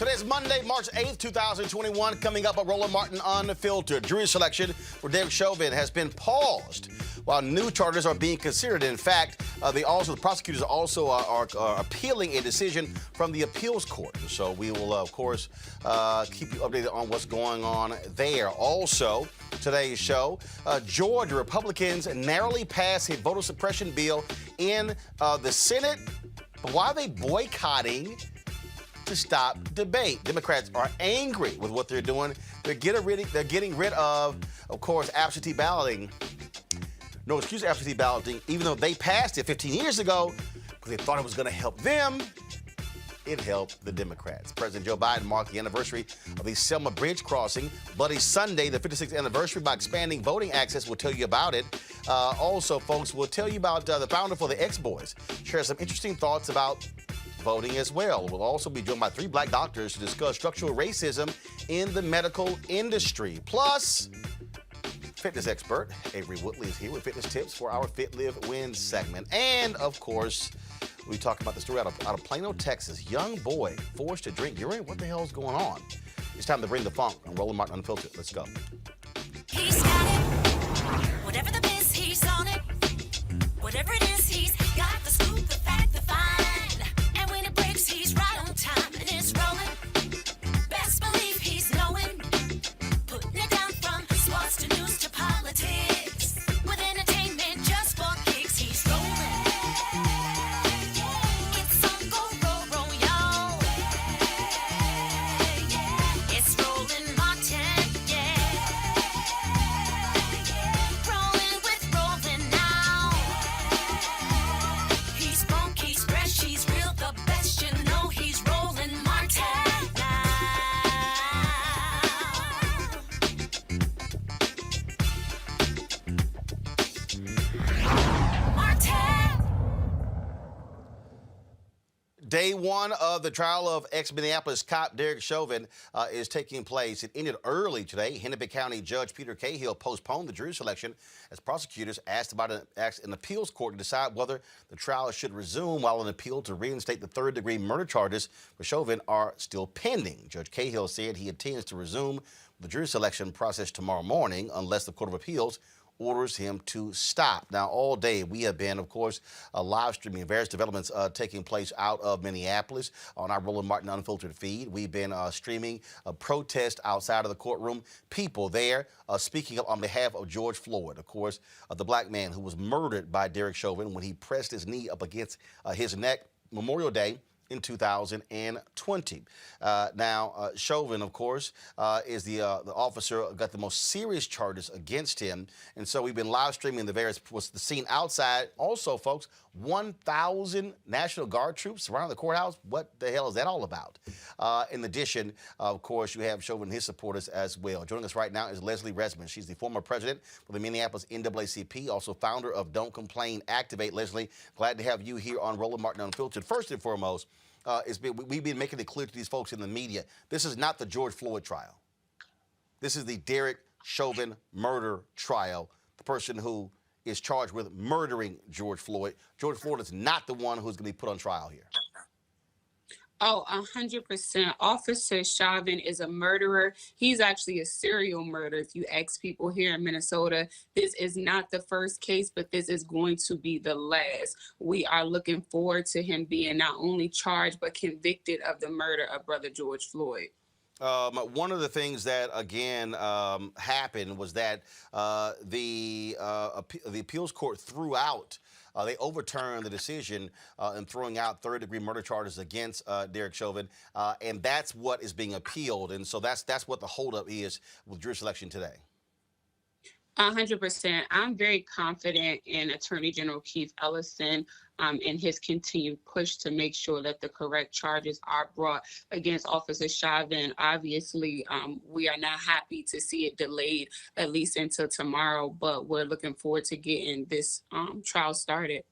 Today is Monday, March 8th, 2021. Coming up, a Roland Martin Unfiltered. Jury selection for Derek Chauvin has been paused while new charges are being considered. In fact, the prosecutors also are appealing a decision from the appeals court. So we will, of course, keep you updated on what's going on there. Also, today's show, Georgia Republicans narrowly passed a voter suppression bill in the Senate. But why are they boycotting to stop debate? Democrats are angry with what they're doing. They're getting rid of course, absentee balloting. No excuse absentee balloting, even though they passed it 15 years ago because they thought it was going to help them. It helped the Democrats. President Joe Biden marked the anniversary of the Selma Bridge crossing. Bloody Sunday, the 56th anniversary, by expanding voting access. We'll tell you about it. Also, folks, we'll tell you about the founder for the X-Boys. Share some interesting thoughts about voting as well. We'll also be joined by 3 black doctors to discuss structural racism in the medical industry. Plus, fitness expert Averi Woodley is here with fitness tips for our Fit, Live, Win segment. And, of course, we talk about the story out of Plano, Texas. Young boy forced to drink urine. What the hell is going on? It's time to bring the funk on Roland Martin Unfiltered. Let's go. He's got it. Whatever the biz, he's on it. Whatever it is, he's got the scoop, the fact, the find. And when it breaks, he's right on time and it's rolling. Best believe he's knowing. Putting it down from sports to news to politics. With entertainment just for kicks, he's rolling. It's on go, roll, y'all. It's Roland Martin, rolling with Roland now. He's funky, he's fresh, he's real, the best, you know he's Roland Martin now. Martin! Day one of the trial of ex-Minneapolis cop Derek Chauvin is taking place. It ended early today. Hennepin County Judge Peter Cahill postponed the jury selection as prosecutors asked an appeals court to decide whether the trial should resume, while an appeal to reinstate the third-degree murder charges for Chauvin are still pending. Judge Cahill said he intends to resume the jury selection process tomorrow morning unless the Court of Appeals orders him to stop. Now, all day we have been, of course, live streaming various developments taking place out of Minneapolis on our Roland Martin Unfiltered feed. We've been streaming a protest outside of the courtroom, people there speaking up on behalf of George Floyd, of course, the black man who was murdered by Derek Chauvin when he pressed his knee up against his neck Memorial Day in 2020. Now, Chauvin, of course, is the officer got the most serious charges against him. And so we've been live streaming the scene outside. Also, folks, 1,000 National Guard troops surrounding the courthouse. What the hell is that all about? In addition, of course, you have Chauvin and his supporters as well. Joining us right now is Leslie Resman. She's the former president for the Minneapolis NAACP, also founder of Don't Complain, Activate. Leslie, glad to have you here on Roland Martin Unfiltered. First and foremost, we've been making it clear to these folks in the media, this is not the George Floyd trial. This is the Derek Chauvin murder trial, the person who is charged with murdering George Floyd. George Floyd is not the one who's going to be put on trial here. Oh, 100%. Officer Chauvin is a murderer. He's actually a serial murderer. If you ask people here in Minnesota, this is not the first case, but this is going to be the last. We are looking forward to him being not only charged, but convicted of the murder of Brother George Floyd. One of the things that, again, happened was that the appeals court threw out they overturned the decision in throwing out third-degree murder charges against Derek Chauvin, and that's what is being appealed. And so that's what the holdup is with jury selection today. 100%. I'm very confident in Attorney General Keith Ellison and his continued push to make sure that the correct charges are brought against Officer Chauvin. Obviously, we are not happy to see it delayed at least until tomorrow, but we're looking forward to getting this trial started.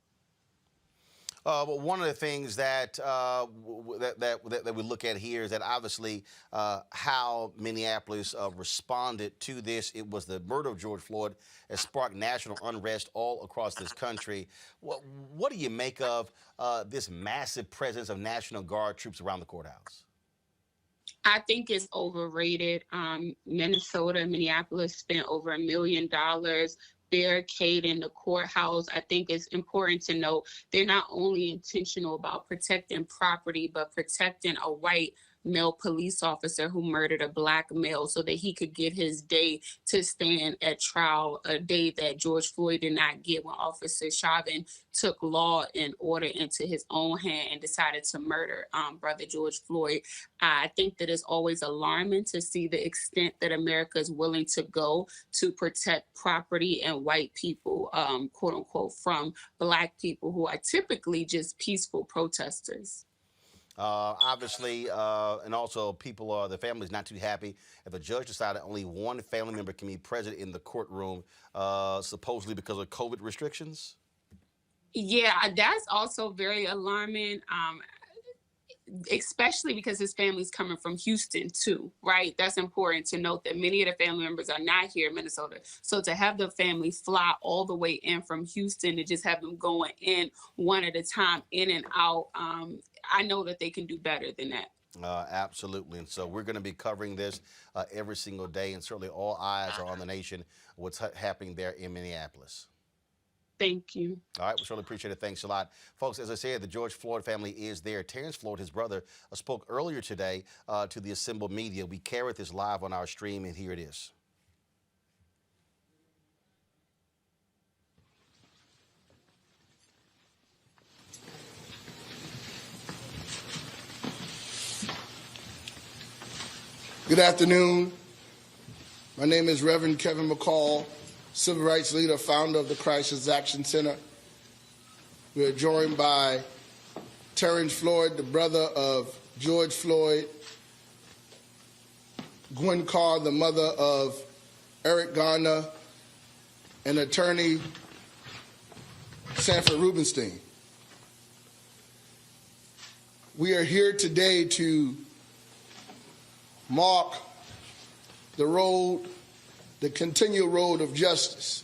But one of the things that that we look at here is that obviously how Minneapolis responded to this. It was the murder of George Floyd has sparked national unrest all across this country. What do you make of this massive presence of National Guard troops around the courthouse? I think it's overrated. Minnesota, Minneapolis spent over $1 million barricading the courthouse. I think it's important to note they're not only intentional about protecting property, but protecting a white male police officer who murdered a black male so that he could get his day to stand at trial, a day that George Floyd did not get when Officer Chauvin took law and order into his own hand and decided to murder brother George Floyd. I think that it's always alarming to see the extent that America is willing to go to protect property and white people, quote unquote, from black people who are typically just peaceful protesters. Obviously, and also the family's not too happy if the judge decided only one family member can be present in the courtroom, supposedly because of COVID restrictions. Yeah, that's also very alarming. Especially because his family's coming from Houston too, right? That's important to note that many of the family members are not here in Minnesota. So to have the family fly all the way in from Houston to just have them going in one at a time, in and out, I know that they can do better than that. Absolutely. And so we're going to be covering this every single day. And certainly all eyes are on the nation, what's happening there in Minneapolis. Thank you. All right, we certainly appreciate it. Thanks a lot. Folks, as I said, the George Floyd family is there. Terrence Floyd, his brother, spoke earlier today to the assembled media. We carried this live on our stream, and here it is. Good afternoon. My name is Reverend Kevin McCall, Civil Rights Leader, founder of the Crisis Action Center. We are joined by Terrence Floyd, the brother of George Floyd, Gwen Carr, the mother of Eric Garner, and attorney Sanford Rubenstein. We are here today to mark the continual road of justice.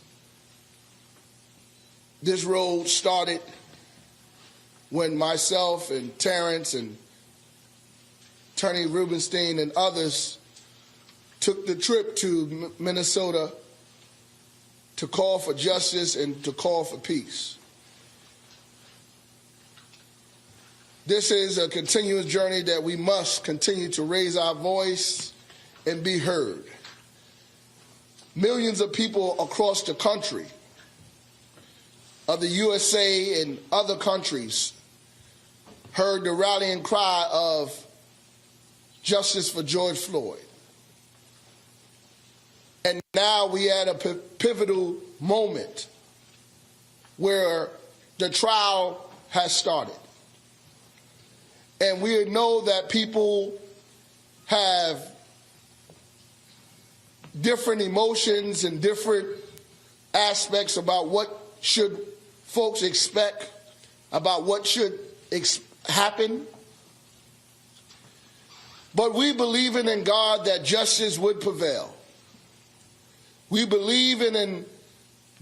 This road started when myself and Terrence and Attorney Rubenstein and others took the trip to Minnesota to call for justice and to call for peace. This is a continuous journey that we must continue to raise our voice and be heard. Millions of people across the country, of the USA and other countries, heard the rallying cry of justice for George Floyd. And now we are at a pivotal moment where the trial has started. And we know that people have different emotions and different aspects about what should folks expect, about what should happen. But we believe in God that justice would prevail. We believe in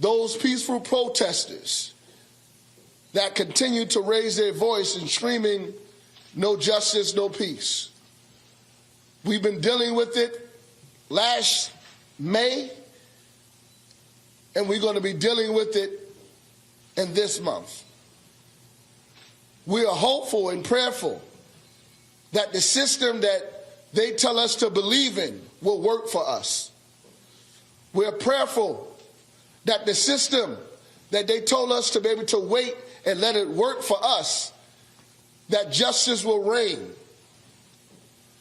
those peaceful protesters that continue to raise their voice and screaming, "No justice, no peace." We've been dealing with it last May, and we're going to be dealing with it in this month. We are hopeful and prayerful that the system that they tell us to believe in will work for us. We're prayerful that the system that they told us to be able to wait and let it work for us, that justice will reign.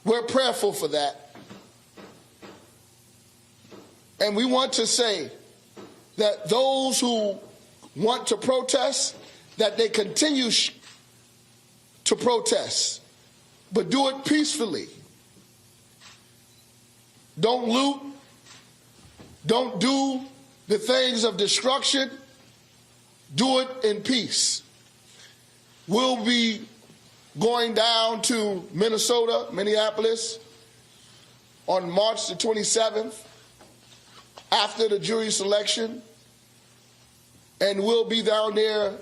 We're prayerful for that. And we want to say that those who want to protest, that they continue to protest, but do it peacefully. Don't loot. Don't do the things of destruction. Do it in peace. We'll be going down to Minnesota, Minneapolis, on March the 27th, after the jury selection, and we'll be down there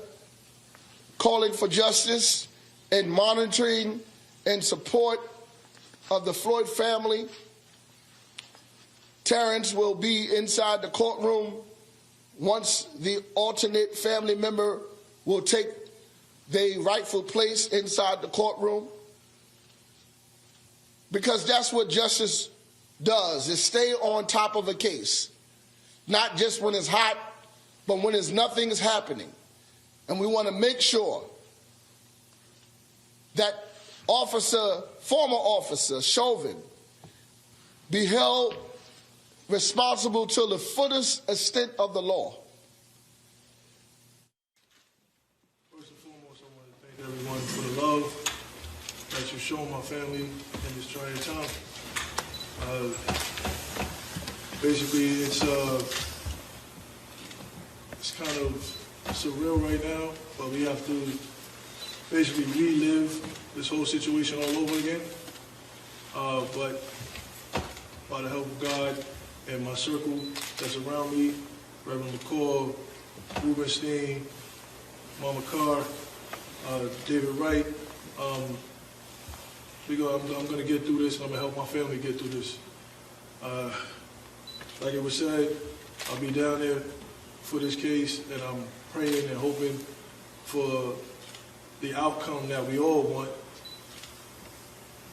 calling for justice and monitoring and support of the Floyd family. Terrence will be inside the courtroom. Once the alternate family member will take their rightful place inside the courtroom. Because that's what justice does, is stay on top of a case. Not just when it's hot, but when nothing is happening. And we want to make sure that former officer Chauvin be held responsible to the fullest extent of the law. First and foremost, I want to thank everyone for the love that you've shown my family in this trying time. Basically, it's kind of surreal right now, but we have to basically relive this whole situation all over again. But by the help of God and my circle that's around me, Reverend McCall, Rubenstein, Mama Carr, David Wright, I'm going to get through this, and I'm going to help my family get through this. Like it was said, I'll be down there for this case, and I'm praying and hoping for the outcome that we all want.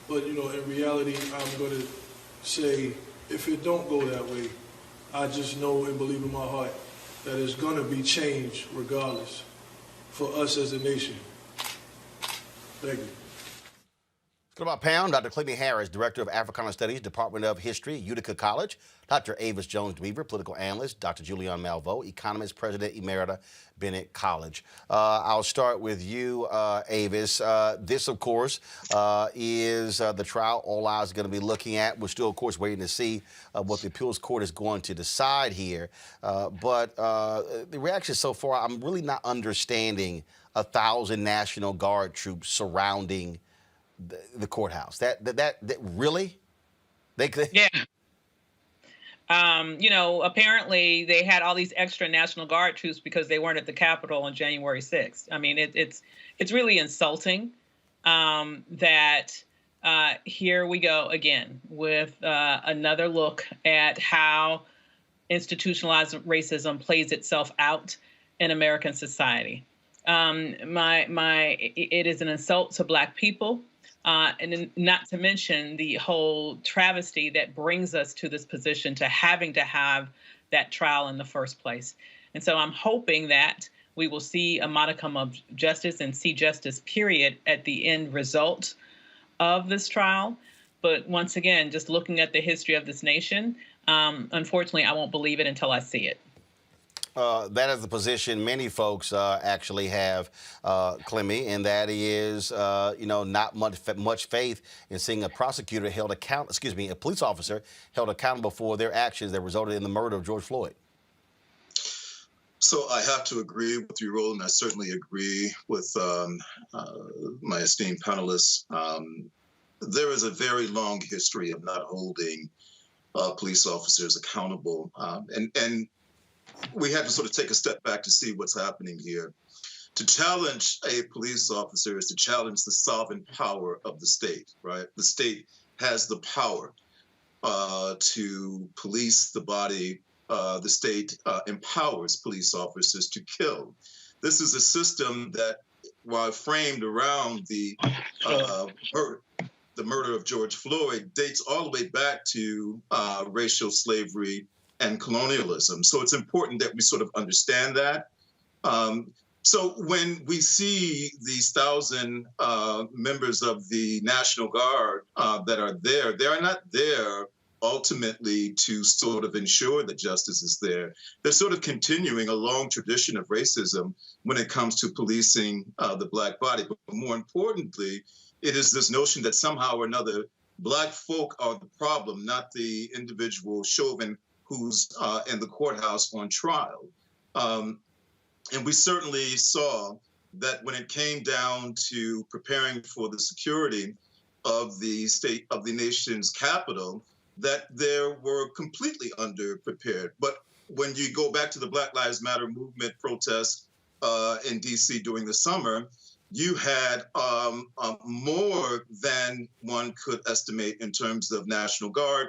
But, in reality, I'm going to say, if it don't go that way, I just know and believe in my heart that it's going to be change regardless for us as a nation. Thank you. Go to my pound. Dr. Clemmy Harris, Director of Africana Studies, Department of History, Utica College. Dr. Avis Jones-Deaver, Political Analyst. Dr. Julian Malveaux, Economist, President Emerita, Bennett College. I'll start with you, Avis. This, of course, is the trial all eyes are going to be looking at. We're still, of course, waiting to see what the appeals court is going to decide here. But the reaction so far, I'm really not understanding 1,000 National Guard troops surrounding the courthouse. That really? Yeah. Apparently they had all these extra National Guard troops because they weren't at the Capitol on January 6th. I mean, it's really insulting that here we go again with another look at how institutionalized racism plays itself out in American society. It is an insult to Black people. And not to mention the whole travesty that brings us to this position to having to have that trial in the first place. And so I'm hoping that we will see a modicum of justice and see justice, period, at the end result of this trial. But once again, just looking at the history of this nation, unfortunately, I won't believe it until I see it. That is the position many folks actually have, Clemmy, and that is, not much faith in seeing a prosecutor a police officer held accountable for their actions that resulted in the murder of George Floyd. So I have to agree with you, Roland. I certainly agree with my esteemed panelists. There is a very long history of not holding police officers accountable, and we had to sort of take a step back to see what's happening here. To challenge a police officer is to challenge the sovereign power of the state, right? The state has the power to police the body. The state empowers police officers to kill. This is a system that, while framed around the murder of George Floyd, dates all the way back to racial slavery and colonialism. So it's important that we sort of understand that. So when we see these 1,000 members of the National Guard that are there, they are not there ultimately to sort of ensure that justice is there. They're sort of continuing a long tradition of racism when it comes to policing the Black body. But more importantly, it is this notion that somehow or another Black folk are the problem, not the individual Chauvin who's in the courthouse on trial. And we certainly saw that when it came down to preparing for the security of the nation's capital, that they were completely underprepared. But when you go back to the Black Lives Matter movement protests in DC during the summer, you had more than one could estimate in terms of National Guard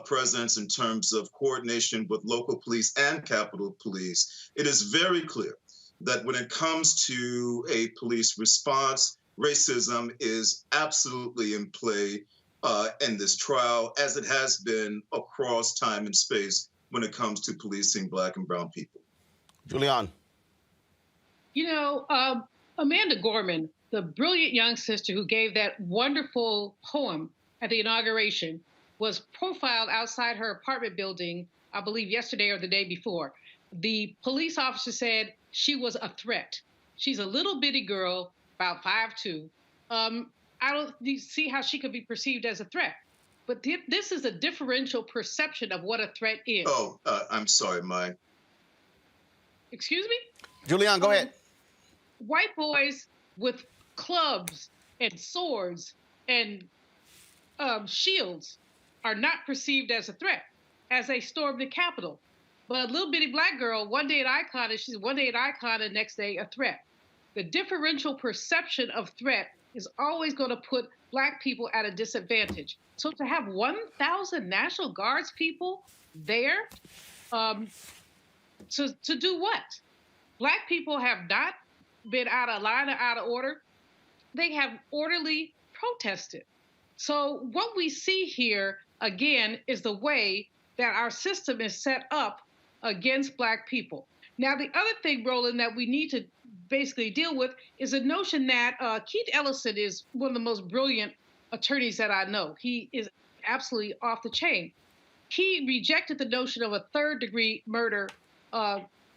presence, in terms of coordination with local police and Capitol Police. It is very clear that when it comes to a police response, racism is absolutely in play in this trial, as it has been across time and space when it comes to policing Black and brown people. Julian. You know, Amanda Gorman, the brilliant young sister who gave that wonderful poem at the inauguration, was profiled outside her apartment building, I believe yesterday or the day before. The police officer said she was a threat. She's a little bitty girl, about 5'2". I don't see how she could be perceived as a threat. But this is a differential perception of what a threat is. Oh, I'm sorry, Mike. Excuse me? Julian, go ahead. White boys with clubs and swords and shields are not perceived as a threat as they storm the Capitol. But a little bitty Black girl, one day an icon, and she's one day an icon and next day a threat. The differential perception of threat is always going to put Black people at a disadvantage. So to have 1,000 National Guards people there, to do what? Black people have not been out of line or out of order. They have orderly protested. So what we see here, again, is the way that our system is set up against Black people. Now, the other thing, Roland, that we need to basically deal with is the notion that Keith Ellison is one of the most brilliant attorneys that I know. He is absolutely off the chain. He rejected the notion of a third-degree murder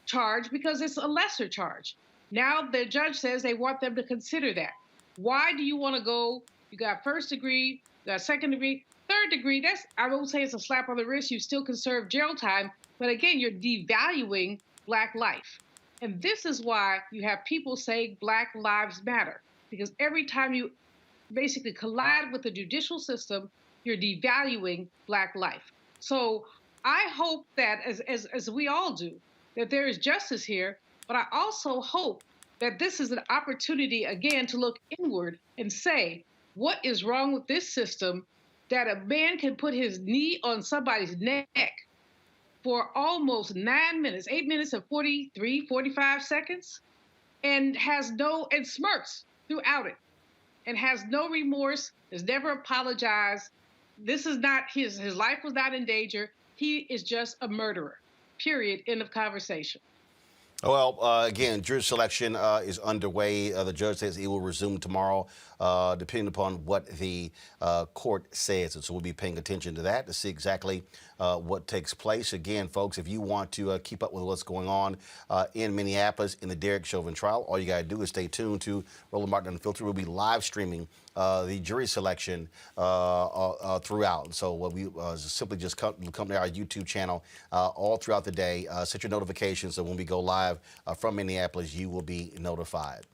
charge because it's a lesser charge. Now the judge says they want them to consider that. Why do you want to go? You got first degree, you got second degree, third degree. That's, I won't say it's a slap on the wrist. You still can serve jail time, but again, you're devaluing Black life. And this is why you have people say Black lives matter, because every time you basically collide with the judicial system, you're devaluing Black life. So I hope that, as we all do, that there is justice here, but I also hope that this is an opportunity, again, to look inward and say, what is wrong with this system that a man can put his knee on somebody's neck for almost 9 minutes, 8 minutes and 45 seconds, and and smirks throughout it, and has no remorse, has never apologized. This is not, his life was not in danger. He is just a murderer, period, end of conversation. Well, again, jury selection is underway. The judge says it will resume tomorrow, depending upon what the court says. And so we'll be paying attention to that to see exactly what takes place. Again, folks, if you want to keep up with what's going on in Minneapolis in the Derek Chauvin trial, all you got to do is stay tuned to Roland Martin Unfiltered. We'll be live streaming the jury selection throughout. So we simply just come to our YouTube channel all throughout the day. Set your notifications so when we go live from Minneapolis, you will be notified.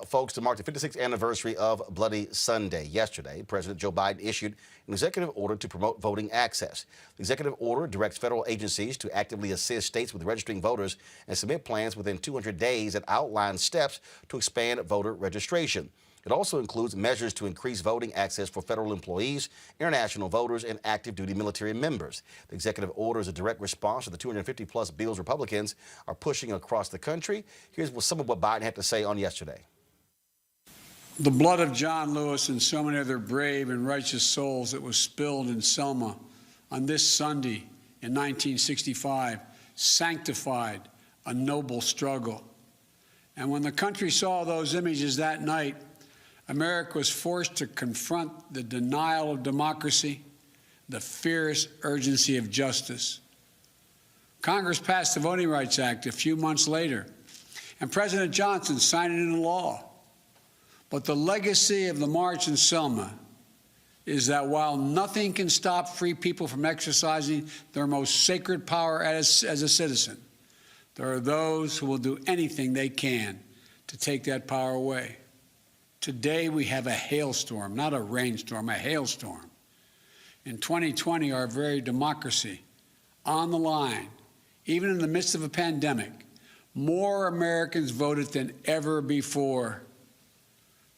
Folks, to mark the 56th anniversary of Bloody Sunday, yesterday, President Joe Biden issued an executive order to promote voting access. The executive order directs federal agencies to actively assist states with registering voters and submit plans within 200 days that outline steps to expand voter registration. It also includes measures to increase voting access for federal employees, international voters, and active duty military members. The executive order is a direct response to the 250-plus bills Republicans are pushing across the country. Here's some of what Biden had to say on yesterday. The blood of John Lewis and so many other brave and righteous souls that was spilled in Selma on this Sunday in 1965 sanctified a noble struggle. And when the country saw those images that night, America was forced to confront the denial of democracy, the fierce urgency of justice. Congress passed the Voting Rights Act a few months later, and President Johnson signed it into law. But the legacy of the March in Selma is that while nothing can stop free people from exercising their most sacred power as a citizen, there are those who will do anything they can to take that power away. Today we have a hailstorm, not a rainstorm, a hailstorm. In 2020, our very democracy on the line, even in the midst of a pandemic, more Americans voted than ever before.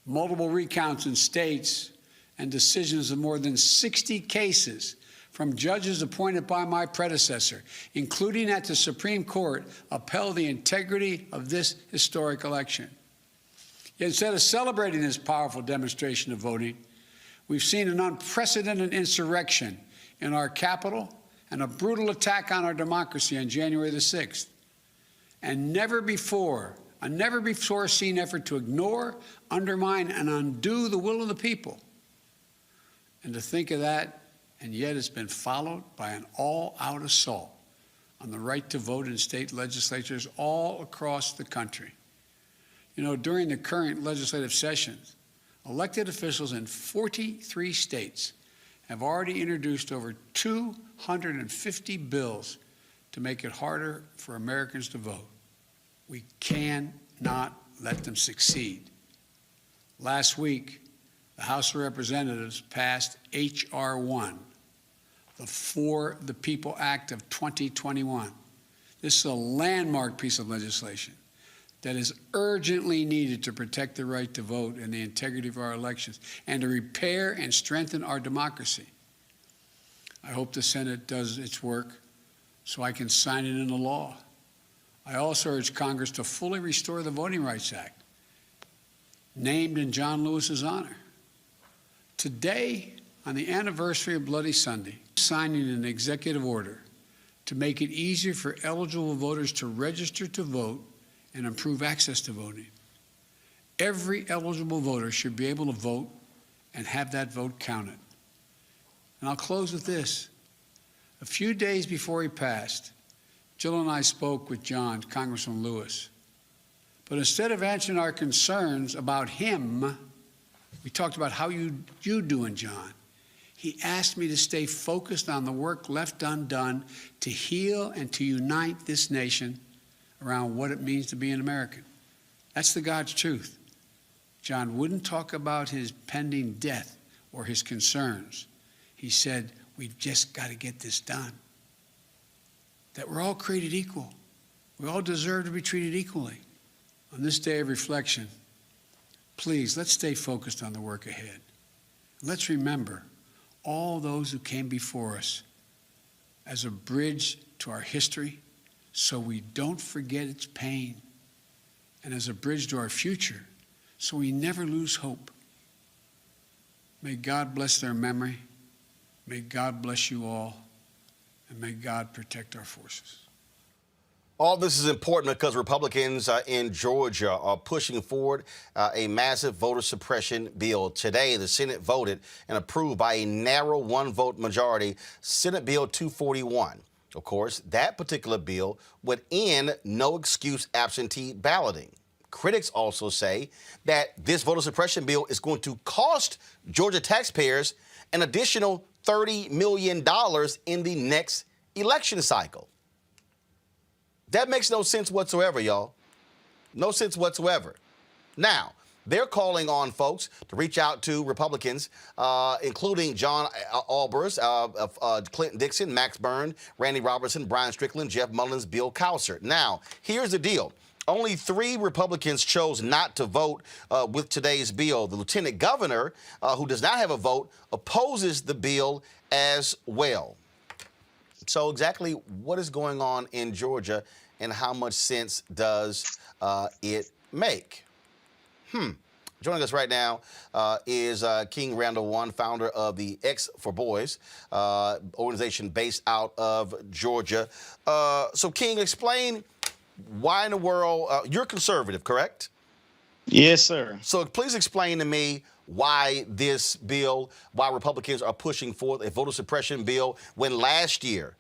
multiple recounts in states, and decisions of more than 60 cases from judges appointed by my predecessor, including at the Supreme Court, upheld the integrity of this historic election. Yet instead of celebrating this powerful demonstration of voting, we've seen an unprecedented insurrection in our capital and a brutal attack on our democracy on January the 6th. And a never before seen effort to ignore, undermine, and undo the will of the people. And to think of that, and yet it's been followed by an all-out assault on the right to vote in state legislatures all across the country. You know, during the current legislative sessions, elected officials in 43 states have already introduced over 250 bills to make it harder for Americans to vote. We cannot let them succeed. Last week, the House of Representatives passed HR1, the For the People Act of 2021. This is a landmark piece of legislation that is urgently needed to protect the right to vote and the integrity of our elections and to repair and strengthen our democracy. I hope the Senate does its work so I can sign it into law. I also urge Congress to fully restore the Voting Rights Act, named in John Lewis's honor. Today, on the anniversary of Bloody Sunday, signing an executive order to make it easier for eligible voters to register to vote and improve access to voting. Every eligible voter should be able to vote and have that vote counted. And I'll close with this. A few days before he passed, Jill and I spoke with John, Congressman Lewis. But instead of answering our concerns about him, we talked about how you doing, John. He asked me to stay focused on the work left undone to heal and to unite this nation around what it means to be an American. That's the God's truth. John wouldn't talk about his pending death or his concerns. He said, we've just got to get this done. That we're all created equal. We all deserve to be treated equally. On this day of reflection, please, let's stay focused on the work ahead. Let's remember all those who came before us as a bridge to our history so we don't forget its pain, and as a bridge to our future so we never lose hope. May God bless their memory. May God bless you all. And may God protect our forces. All this is important because Republicans in Georgia are pushing forward a massive voter suppression bill. Today, the Senate voted and approved by a narrow one-vote majority Senate Bill 241. Of course, that particular bill would end no-excuse absentee balloting. Critics also say that this voter suppression bill is going to cost Georgia taxpayers an additional $30 million in the next election cycle. That makes no sense whatsoever, y'all. No sense whatsoever. Now, they're calling on folks to reach out to Republicans, including John Albers, Clinton Dixon, Max Byrne, Randy Robertson, Brian Strickland, Jeff Mullins, Bill Cowsert. Now, here's the deal. Only 3 Republicans chose not to vote with today's bill. The lieutenant governor, who does not have a vote, opposes the bill as well. So exactly what is going on in Georgia and how much sense does it make? Joining us right now is King Randall One, founder of the X for Boys organization based out of Georgia. So King, explain why in the world, you're conservative, correct? Yes, sir. So please explain to me why this bill, why Republicans are pushing forth a voter suppression bill when last year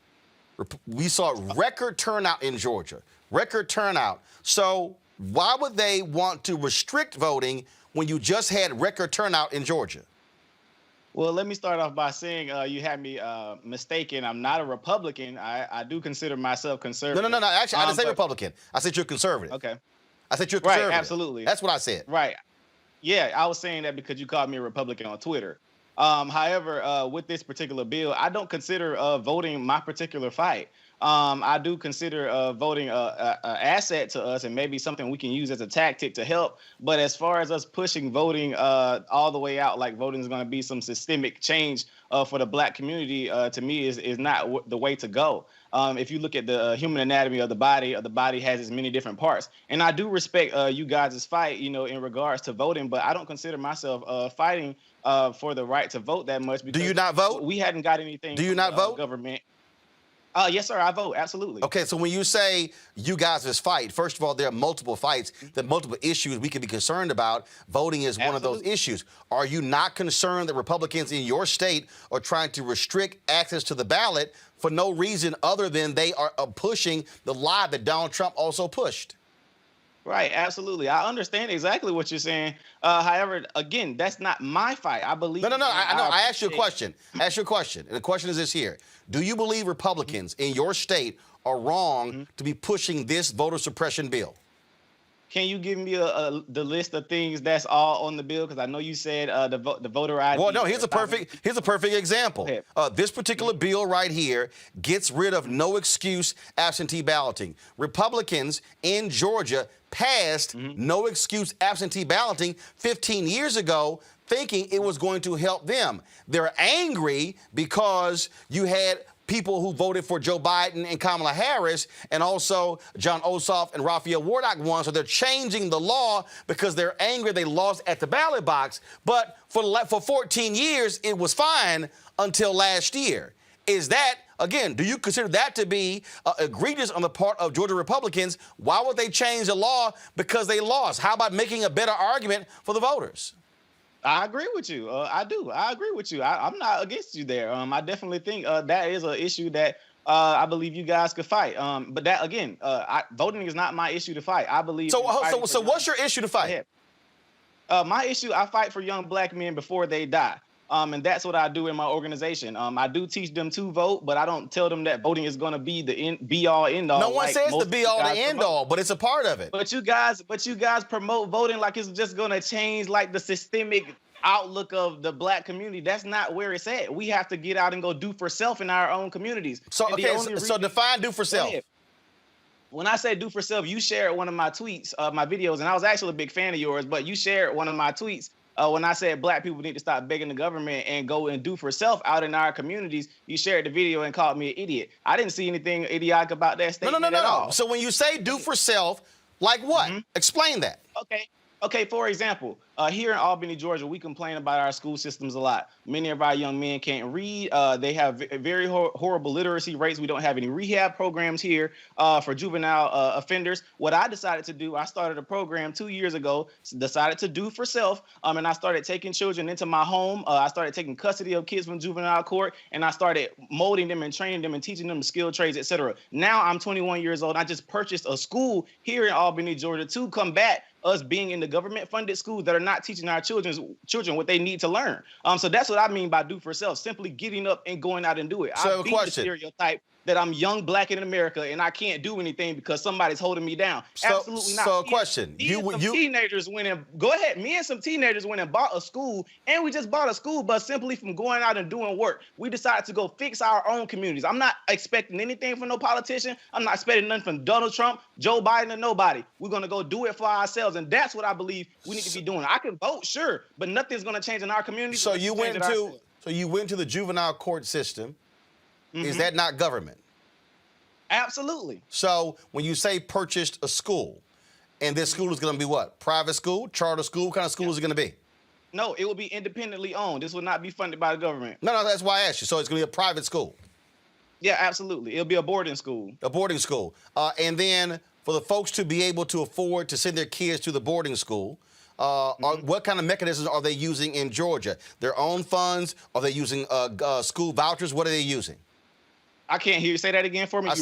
we saw record turnout in Georgia, record turnout. So why would they want to restrict voting when you just had record turnout in Georgia? Well, let me start off by saying you had me mistaken. I'm not a Republican. I do consider myself conservative. No. Actually, I didn't say Republican. I said you're conservative. Okay. I said you're conservative. Right, absolutely. That's what I said. Right. Yeah, I was saying that because you called me a Republican on Twitter. However, with this particular bill, I don't consider voting my particular fight. I do consider voting a asset to us and maybe something we can use as a tactic to help. But as far as us pushing voting all the way out, like voting is going to be some systemic change for the Black community, to me is not the way to go. If you look at the human anatomy of the body has its many different parts. And I do respect you guys' fight, in regards to voting, but I don't consider myself fighting for the right to vote that much. Because do you not vote? We hadn't got anything. Do you not vote? Government. Yes, sir. I vote. Absolutely. Okay, so when you say you guys' fight, first of all, there are multiple fights, there are multiple issues we can be concerned about. Voting is one of those issues. Are you not concerned that Republicans in your state are trying to restrict access to the ballot for no reason other than they are pushing the lie that Donald Trump also pushed? Right, absolutely. I understand exactly what you're saying. However, again, that's not my fight. I believe. No. I know. I asked you a question. And the question is this here: do you believe Republicans in your state are wrong to be pushing this voter suppression bill? Can you give me the list of things that's all on the bill? Because I know you said the voter ID. Well, no. Here's a perfect example. This particular bill right here gets rid of no excuse absentee balloting. Republicans in Georgia passed no excuse absentee balloting 15 years ago, thinking it was going to help them. They're angry because you had people who voted for Joe Biden and Kamala Harris, and also John Ossoff and Raphael Warnock won. So they're changing the law because they're angry they lost at the ballot box. But for 14 years, it was fine until last year. Is that, again, do you consider that to be egregious on the part of Georgia Republicans? Why would they change the law because they lost? How about making a better argument for the voters? I agree with you. I do. I agree with you. I'm not against you there. I definitely think that is an issue that I believe you guys could fight. But that, again, voting is not my issue to fight. I believe. So what's your issue to fight? My issue, I fight for young Black men before they die. And that's what I do in my organization. I do teach them to vote, but I don't tell them that voting is going to be the be all end all. No one says the be all the end all, but it's a part of it. But you guys promote voting like it's just going to change like the systemic outlook of the Black community. That's not where it's at. We have to get out and go do for self in our own communities. So define do for self. When I say do for self, you shared one of my tweets, my videos, and I was actually a big fan of yours, but you shared one of my tweets. When I said Black people need to stop begging the government and go and do for self out in our communities, you shared the video and called me an idiot. I didn't see anything idiotic about that statement at all. So when you say do for self, like what? Explain that. Okay, for example, here in Albany, Georgia, we complain about our school systems a lot. Many of our young men can't read. They have very horrible literacy rates. We don't have any rehab programs here for juvenile offenders. What I decided to do, I started a program 2 years ago, decided to do for self, and I started taking children into my home. I started taking custody of kids from juvenile court, and I started molding them and training them and teaching them skilled trades, etc. Now I'm 21 years old. I just purchased a school here in Albany, Georgia, to combat us being in the government-funded schools that are not teaching our children what they need to learn. So that's what I mean by do for self, simply getting up and going out and do it. So I beat the stereotype that I'm young, Black in America, and I can't do anything because somebody's holding me down. Absolutely not. So a question. Teenagers went and go ahead. Me and some teenagers went and bought a school, and we just bought a school bus simply from going out and doing work. We decided to go fix our own communities. I'm not expecting anything from no politician. I'm not expecting nothing from Donald Trump, Joe Biden, or nobody. We're gonna go do it for ourselves, and that's what I believe we need to be doing. I can vote, sure, but nothing's gonna change in our communities. So you went to the juvenile court system. Is that not government? Absolutely. So when you say purchased a school, and this school is going to be what? Private school, charter school? What kind of school is it going to be? No, it will be independently owned. This will not be funded by the government. No, that's why I asked you. So it's going to be a private school? Yeah, absolutely. It'll be a boarding school. A boarding school. And then for the folks to be able to afford to send their kids to the boarding school, what kind of mechanisms are they using in Georgia? Their own funds? Are they using school vouchers? What are they using? I can't hear you. Say that again for me. I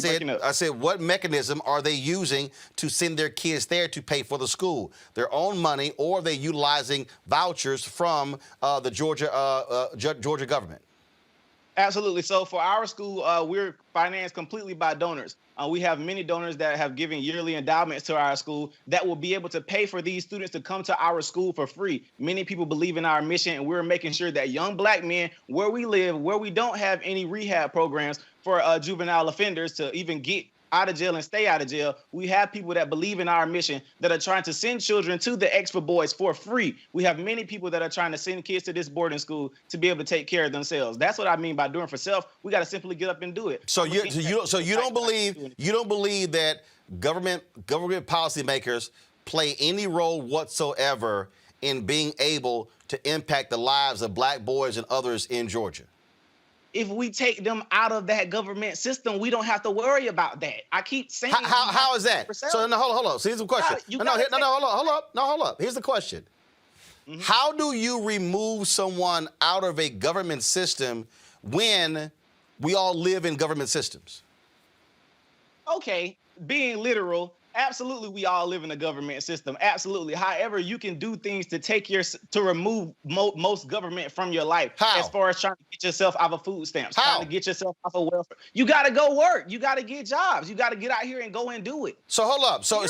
said, what mechanism are they using to send their kids there to pay for the school? Their own money, or are they utilizing vouchers from the Georgia government? Absolutely. So for our school, we're financed completely by donors. We have many donors that have given yearly endowments to our school that will be able to pay for these students to come to our school for free. Many people believe in our mission, and we're making sure that young Black men, where we live, where we don't have any rehab programs for juvenile offenders to even get out of jail and stay out of jail, we have people that believe in our mission that are trying to send children to the Expert Boys for free. We have many people that are trying to send kids to this boarding school to be able to take care of themselves. That's what I mean by doing for self. We got to simply get up and do it. So you don't believe that government policymakers play any role whatsoever in being able to impact the lives of Black boys and others in Georgia? If we take them out of that government system, we don't have to worry about that. I keep saying, how is that? So no, hold on. So here's the question. Hold up. Here's the question. Mm-hmm. How do you remove someone out of a government system when we all live in government systems? Okay, being literal, absolutely, we all live in a government system. Absolutely. However, you can do things to remove most government from your life. How? As far as trying to get yourself off of food stamps, How? trying to get yourself off of welfare. You got to go work. You got to get jobs. You got to get out here and go and do it. So hold up. So I'm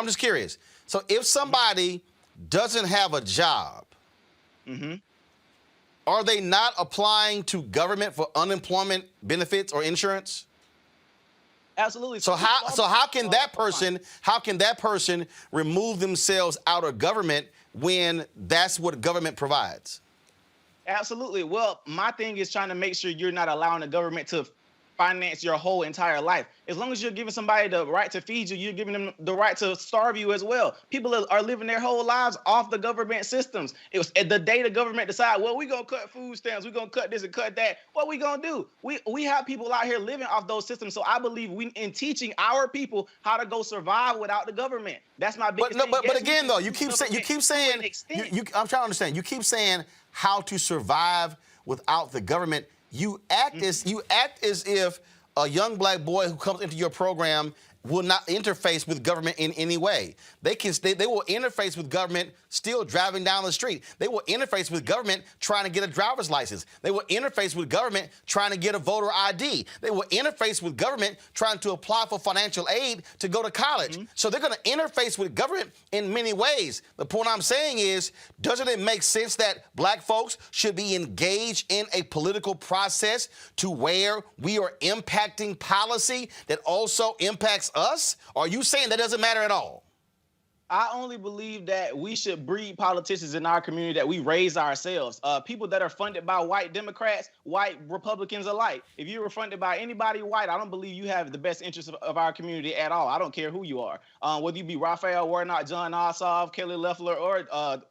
just curious. So if somebody doesn't have a job, mm-hmm. are they not applying to government for unemployment benefits or insurance? Absolutely. So how can that person remove themselves out of government when that's what government provides? Absolutely. Well, my thing is trying to make sure you're not allowing the government to finance your whole entire life. As long as you're giving somebody the right to feed you, you're giving them the right to starve you as well. People are living their whole lives off the government systems. It was the day the government decide, well, we're going to cut food stamps, we're going to cut this and cut that. What we going to do? We have people out here living off those systems. So I believe in teaching our people how to go survive without the government. That's my biggest thing. But again, though, you keep saying, I'm trying to understand. You keep saying how to survive without the government. You act as if a young Black boy who comes into your program will not interface with government in any way. They will interface with government still driving down the street. They will interface with government trying to get a driver's license. They will interface with government trying to get a voter ID. They will interface with government trying to apply for financial aid to go to college. Mm-hmm. So they're going to interface with government in many ways. The point I'm saying is, doesn't it make sense that Black folks should be engaged in a political process to where we are impacting policy that also impacts us? Or are you saying that doesn't matter at all? I only believe that we should breed politicians in our community that we raise ourselves. People that are funded by white Democrats, white Republicans alike. If you were funded by anybody white, I don't believe you have the best interests of our community at all. I don't care who you are. Whether you be Raphael Warnock, John Ossoff, Kelly Loeffler, or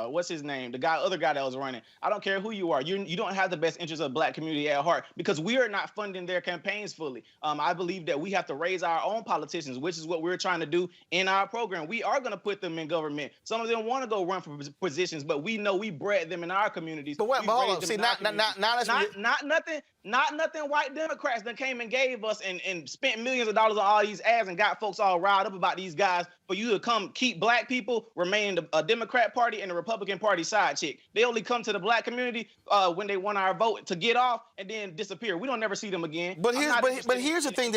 what's his name? The other guy that was running. I don't care who you are. You don't have the best interests of the Black community at heart because we are not funding their campaigns fully. I believe that we have to raise our own politicians, which is what we're trying to do in our program. We are going to put them in government. Some of them want to go run for positions, but we know we bred them in our communities. But hold on. See, not nothing white Democrats that came and gave us and spent millions of dollars on all these ads and got folks all riled up about these guys for you to come keep Black people remain a Democrat Party and the Republican Party side chick. They only come to the Black community when they want our vote to get off and then disappear. We don't never see them again. But here's the thing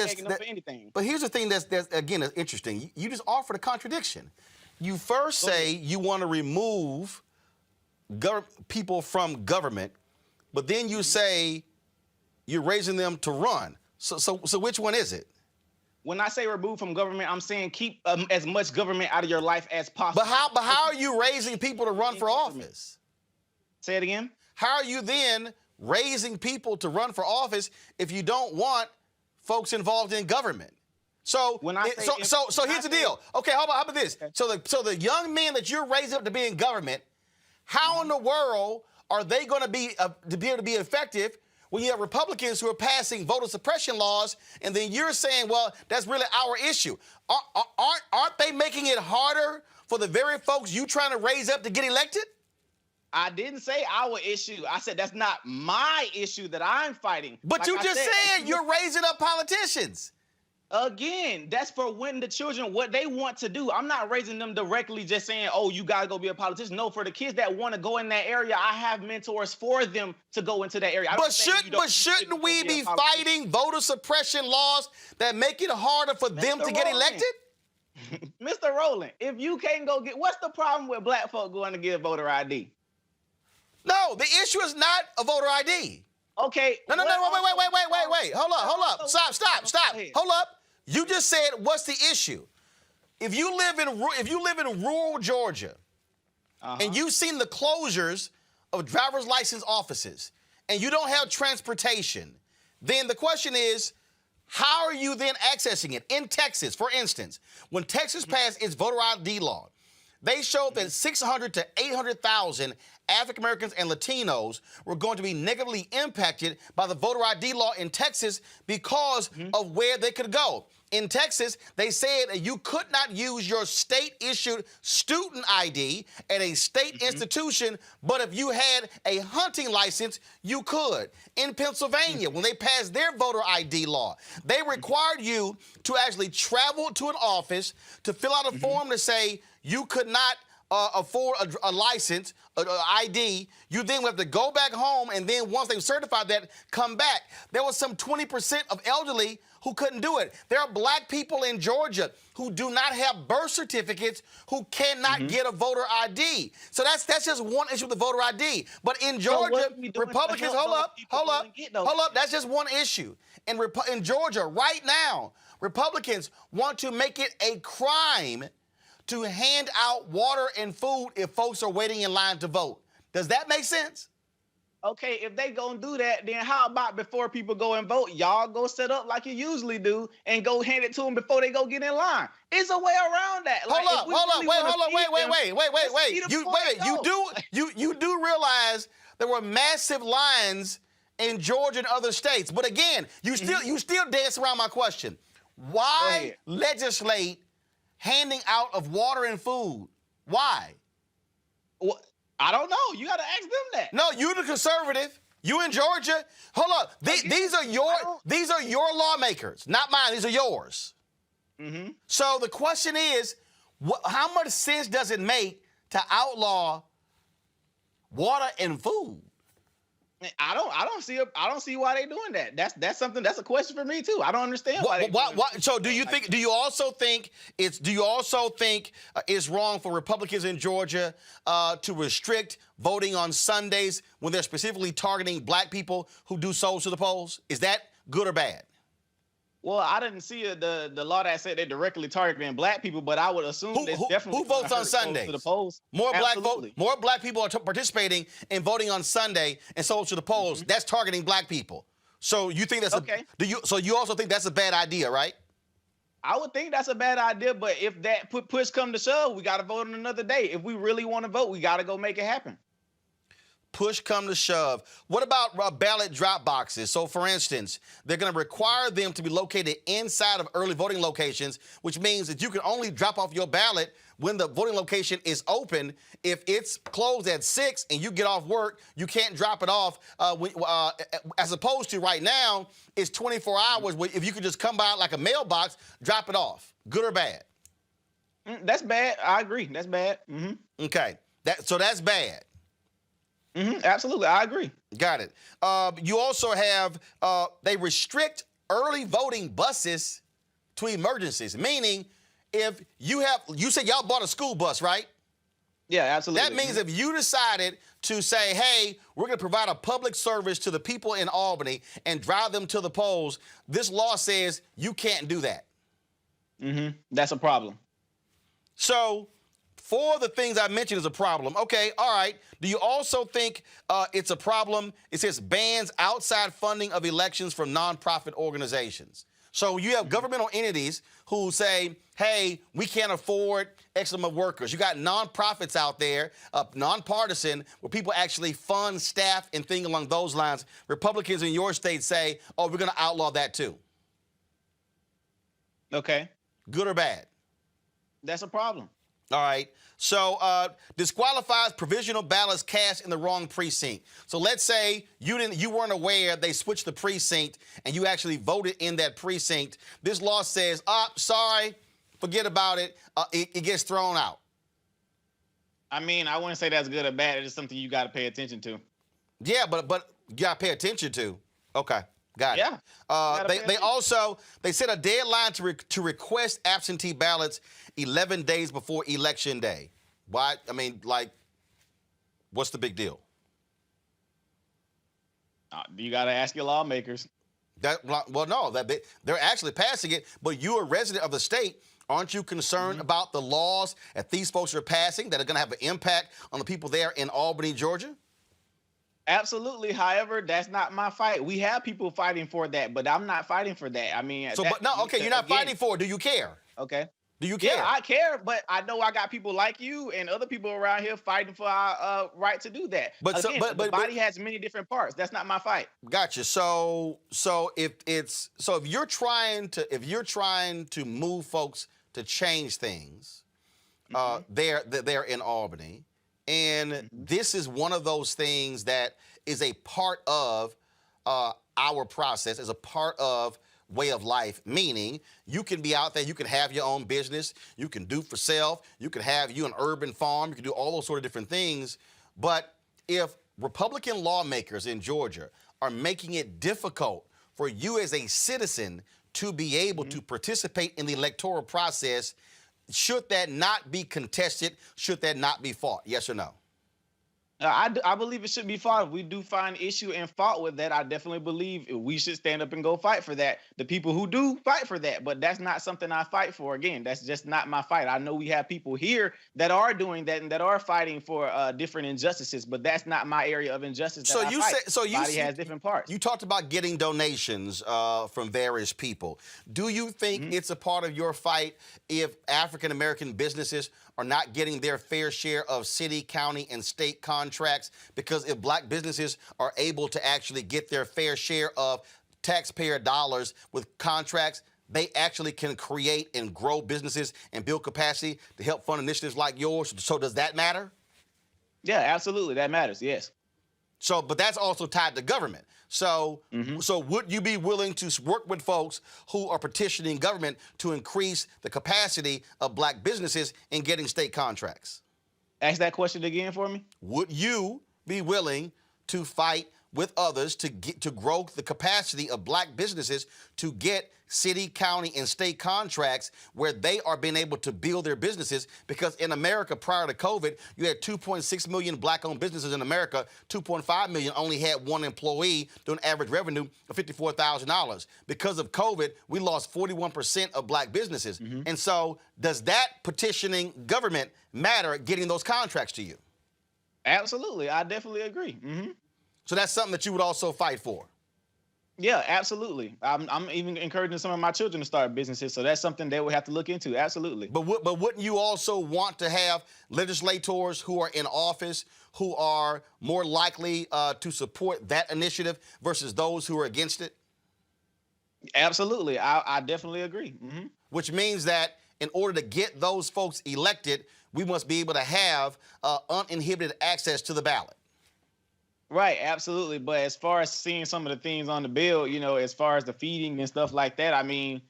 that's again interesting. You just offered a contradiction. You first say you want to remove people from government, but then you say you're raising them to run. So which one is it? When I say remove from government, I'm saying keep as much government out of your life as possible. But how are you raising people to run for office? Say it again. How are you then raising people to run for office if you don't want folks involved in government? So here's the deal. Okay, how about this? Okay. So the young men that you're raising up to be in government, how in the world are they going to be able to be effective when you have Republicans who are passing voter suppression laws, and then you're saying, well, that's really our issue? Aren't they making it harder for the very folks you trying to raise up to get elected? I didn't say our issue. I said that's not my issue that I'm fighting. But like you just said you're raising up politicians. Again, that's for when the children, what they want to do. I'm not raising them directly just saying, oh, you got to go be a politician. No, for the kids that want to go in that area, I have mentors for them to go into that area. But shouldn't we be fighting voter suppression laws that make it harder for them to get elected? Mr. Roland, if you can't go get, what's the problem with black folk going to get a voter ID? No, the issue is not a voter ID. Okay. No, wait. Hold up. Stop. Hold up. You just said, what's the issue? If you live in rural Georgia, and you've seen the closures of driver's license offices, and you don't have transportation, then the question is, how are you then accessing it? In Texas, for instance, when Texas passed its voter ID law, they showed that 600 to 800,000 African Americans and Latinos were going to be negatively impacted by the voter ID law in Texas because of where they could go. In Texas, they said that you could not use your state-issued student ID at a state institution, but if you had a hunting license, you could. In Pennsylvania, when they passed their voter ID law, they required you to actually travel to an office to fill out a form to say you could not afford a license, an ID. You then would have to go back home, and then once they certified that, come back. There was some 20% of elderly who couldn't do it. There are black people in Georgia who do not have birth certificates who cannot get a voter ID. So that's just one issue with the voter ID. But in Georgia, Republicans, hold up, that's just one issue. In Georgia, right now, Republicans want to make it a crime to hand out water and food if folks are waiting in line to vote. Does that make sense? Okay, if they gonna do that, then how about before people go and vote, y'all go set up like you usually do and go hand it to them before they go get in line? It's a way around that. You do realize there were massive lines in Georgia and other states, but again, you still dance around my question. Why legislate handing out of water and food? Why? Well, I don't know. You got to ask them that. No, you the conservative. You in Georgia. Hold up. These are your lawmakers, not mine. These are yours. So the question is, how much sense does it make to outlaw water and food? I don't see why they're doing that. That's something. That's a question for me too. I don't understand why. So do you also think it's wrong for Republicans in Georgia to restrict voting on Sundays when they're specifically targeting black people who do souls to the polls? Is that good or bad? Well, I didn't see the law that said they're directly targeting black people, but I would assume who votes on Sundays? To the polls. More black people are participating in voting on Sunday and souls to the polls. That's targeting black people. So you think that's okay? So you also think that's a bad idea, right? I would think that's a bad idea, but if that push come to shove, we got to vote on another day. If we really want to vote, we got to go make it happen. Push come to shove. What about ballot drop boxes? So, for instance, they're going to require them to be located inside of early voting locations, which means that you can only drop off your ballot when the voting location is open. If it's closed at 6 and you get off work, you can't drop it off. As opposed to right now, it's 24 hours. If you could just come by like a mailbox, drop it off. Good or bad? That's bad. I agree. That's bad. Okay. So that's bad. Absolutely, I agree. Got it. You also have, they restrict early voting buses to emergencies, meaning if you said y'all bought a school bus, right? Yeah, absolutely. That means if you decided to say, hey, we're going to provide a public service to the people in Albany and drive them to the polls, this law says you can't do that. That's a problem. So, for the things I mentioned is a problem. Okay, all right. Do you also think it's a problem? It says bans outside funding of elections from nonprofit organizations. So you have governmental entities who say, hey, we can't afford X number of workers. You got nonprofits out there, nonpartisan, where people actually fund staff and things along those lines. Republicans in your state say, oh, we're going to outlaw that too. Okay. Good or bad? That's a problem. All right. So disqualifies provisional ballots cast in the wrong precinct. So let's say you weren't aware they switched the precinct and you actually voted in that precinct. This law says, sorry, forget about it. It gets thrown out. I mean, I wouldn't say that's good or bad. It's just something you got to pay attention to. Yeah, but you got to pay attention to. Okay. Got it. Yeah. They set a deadline to request absentee ballots 11 days before Election Day. Why? I mean, like, what's the big deal? You got to ask your lawmakers. They're actually passing it, but you're a resident of the state. Aren't you concerned about the laws that these folks are passing that are going to have an impact on the people there in Albany, Georgia? Absolutely. However, that's not my fight. We have people fighting for that, but I'm not fighting for that. I mean, you're not fighting for it. Do you care? Okay. Do you care? Yeah, I care, but I know I got people like you and other people around here fighting for our right to do that. But the body has many different parts. That's not my fight. Gotcha. So if you're trying to move folks to change things, they're in Albany. And this is one of those things that is a part of our process, is a part of way of life, meaning you can be out there, you can have your own business, you can do for self, you can have an urban farm, you can do all those sort of different things. But if Republican lawmakers in Georgia are making it difficult for you as a citizen to be able to participate in the electoral process, should that not be contested? Should that not be fought? Yes or no? I believe it should be fought. If we do find issue and fault with that, I definitely believe we should stand up and go fight for that. The people who do fight for that, but that's not something I fight for. Again, that's just not my fight. I know we have people here that are doing that and that are fighting for different injustices, but that's not my area of injustice. Body has different parts. You talked about getting donations from various people. Do you think it's a part of your fight if African American businesses are not getting their fair share of city, county, and state contracts? Because if black businesses are able to actually get their fair share of taxpayer dollars with contracts, they actually can create and grow businesses and build capacity to help fund initiatives like yours. So does that matter? Yeah, absolutely. That matters, yes. But that's also tied to government. So would you be willing to work with folks who are petitioning government to increase the capacity of black businesses in getting state contracts? Ask that question again for me. Would you be willing to fight with others to grow the capacity of black businesses to get city, county, and state contracts where they are being able to build their businesses? Because in America, prior to COVID, you had 2.6 million black-owned businesses in America. 2.5 million only had one employee doing average revenue of $54,000. Because of COVID, we lost 41% of black businesses. And so does that petitioning government matter getting those contracts to you? Absolutely. I definitely agree. So that's something that you would also fight for? Yeah, absolutely. I'm even encouraging some of my children to start businesses, so that's something they would have to look into. Absolutely. But wouldn't you also want to have legislators who are in office who are more likely to support that initiative versus those who are against it? Absolutely. I definitely agree. Which means that in order to get those folks elected, we must be able to have uninhibited access to the ballot. Right, absolutely. But as far as seeing some of the things on the bill, as far as the feeding and stuff like that, I mean,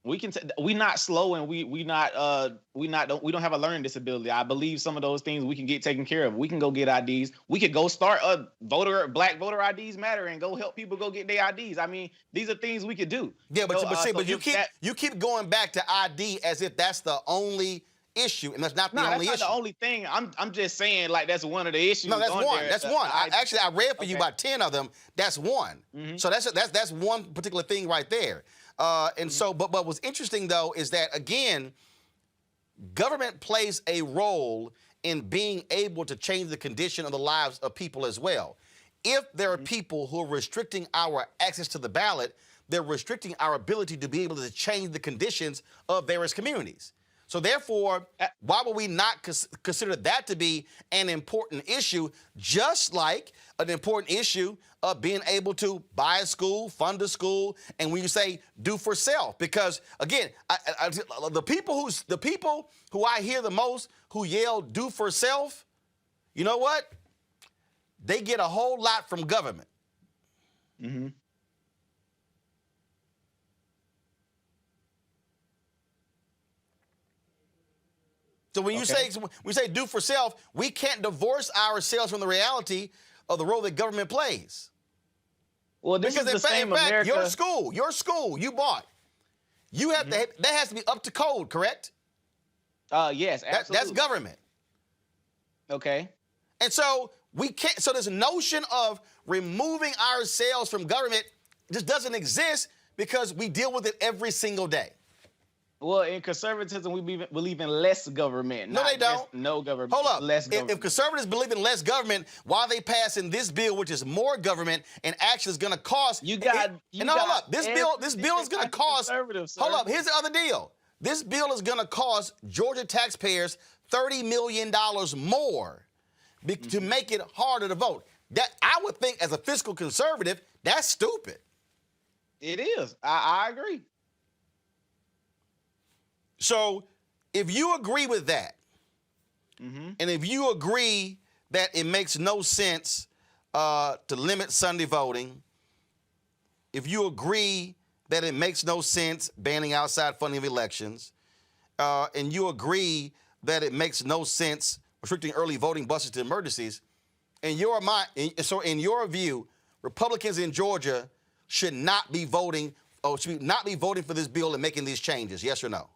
we not slow and we don't have a learning disability. I believe some of those things we can get taken care of. We can go get IDs. We could go start a Black voter IDs matter and go help people go get their IDs. I mean, these are things we could do. Yeah, but you keep going back to ID as if that's the only issue, and that's not the only issue. That's not the only thing. I'm just saying, like, that's one of the issues. No, that's one. There. That's one. I read for you about 10 of them. That's one. So that's one particular thing right there. So, but what's interesting though is that again, government plays a role in being able to change the condition of the lives of people as well. If there are people who are restricting our access to the ballot, they're restricting our ability to be able to change the conditions of various communities. So therefore, why would we not consider that to be an important issue, just like an important issue of being able to buy a school, fund a school, and when you say do for self? Because again, the people who I hear the most who yell do for self, you know what? They get a whole lot from government. Mm-hmm. So when you say do for self, we can't divorce ourselves from the reality of the role that government plays. Well, this because is the same in fact, America. your school you bought, you have to, that has to be up to code, correct? Yes, absolutely. That's government. Okay. And so we can't. So this notion of removing ourselves from government just doesn't exist because we deal with it every single day. Well, in conservatism, we believe in less government. No, they don't. No government. Hold up. Less government. If conservatives believe in less government, why are they passing this bill, which is more government, and actually is going to cost? Hold up. This bill is going to cost. Hold up. Here's the other deal. This bill is going to cost Georgia taxpayers $30 million more to make it harder to vote. That I would think, as a fiscal conservative, that's stupid. It is. I agree. So if you agree with that, and if you agree that it makes no sense to limit Sunday voting, if you agree that it makes no sense banning outside funding of elections, and you agree that it makes no sense restricting early voting buses to emergencies, in your view, Republicans in Georgia should not be voting for this bill and making these changes, yes or no?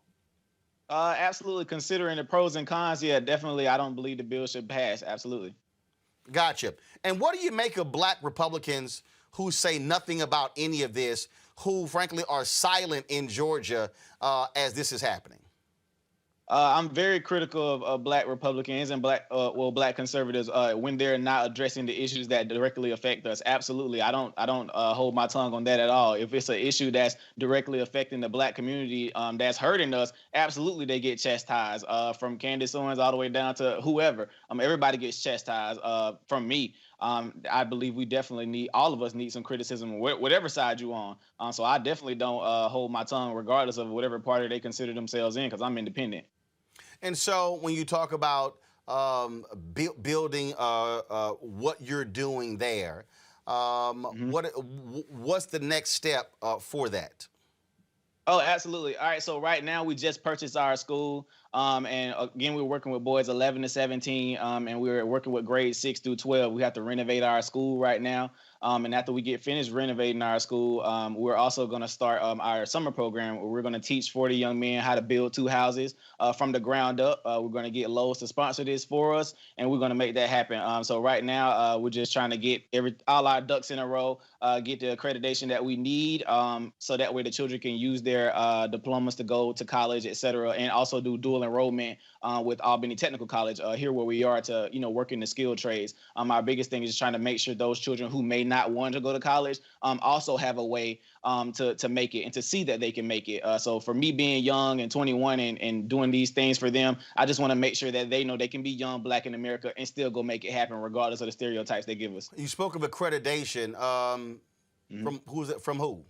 Absolutely. Considering the pros and cons, yeah, definitely. I don't believe the bill should pass. Absolutely. Gotcha. And what do you make of black Republicans who say nothing about any of this, who frankly are silent in Georgia as this is happening? I'm very critical of black Republicans and black conservatives when they're not addressing the issues that directly affect us. Absolutely, I don't hold my tongue on that at all. If it's an issue that's directly affecting the black community, that's hurting us, absolutely they get chastised. From Candace Owens all the way down to whoever. Everybody gets chastised. From me. I believe all of us need some criticism, whatever side you're on. So I definitely don't hold my tongue regardless of whatever party they consider themselves in, because I'm independent. And so when you talk about building what you're doing there, what's the next step for that? Oh, absolutely. All right. So right now we just purchased our school. And again, we're working with boys 11 to 17, and we're working with grades 6 through 12. We have to renovate our school right now. And after we get finished renovating our school, we're also going to start our summer program where we're going to teach 40 young men how to build 2 houses from the ground up. We're going to get Lowe's to sponsor this for us, and we're going to make that happen. So right now, we're just trying to get all our ducks in a row, get the accreditation that we need, so that way the children can use their diplomas to go to college, et cetera, and also do dual enrollment with Albany Technical College here where we are to, work in the skilled trades. Our biggest thing is trying to make sure those children who may not want to go to college also have a way to make it and to see that they can make it. So for me being young and 21 and doing these things for them, I just want to make sure that they know they can be young, black in America and still go make it happen regardless of the stereotypes they give us. You spoke of accreditation. From who's it? From who?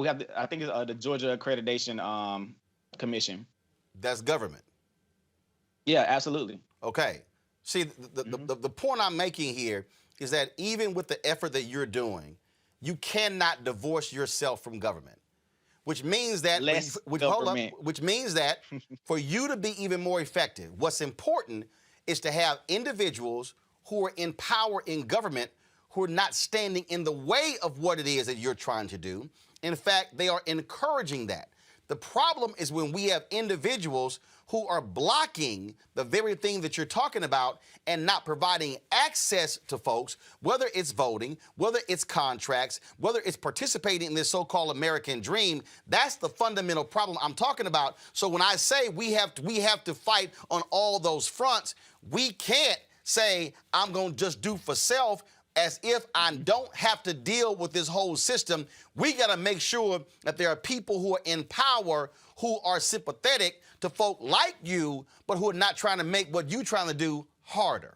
We have, I think it's the Georgia Accreditation Commission. That's government. Yeah, absolutely. Okay. See, the point I'm making here is that even with the effort that you're doing, you cannot divorce yourself from government, which means that which means that for you to be even more effective, what's important is to have individuals who are in power in government who are not standing in the way of what it is that you're trying to do. In fact, they are encouraging that. The problem is when we have individuals who are blocking the very thing that you're talking about and not providing access to folks, whether it's voting, whether it's contracts, whether it's participating in this so-called American dream. That's the fundamental problem I'm talking about. So when I say we have to fight on all those fronts, we can't say I'm going to just do for self as if I don't have to deal with this whole system. We got to make sure that there are people who are in power who are sympathetic to folk like you, but who are not trying to make what you're trying to do harder.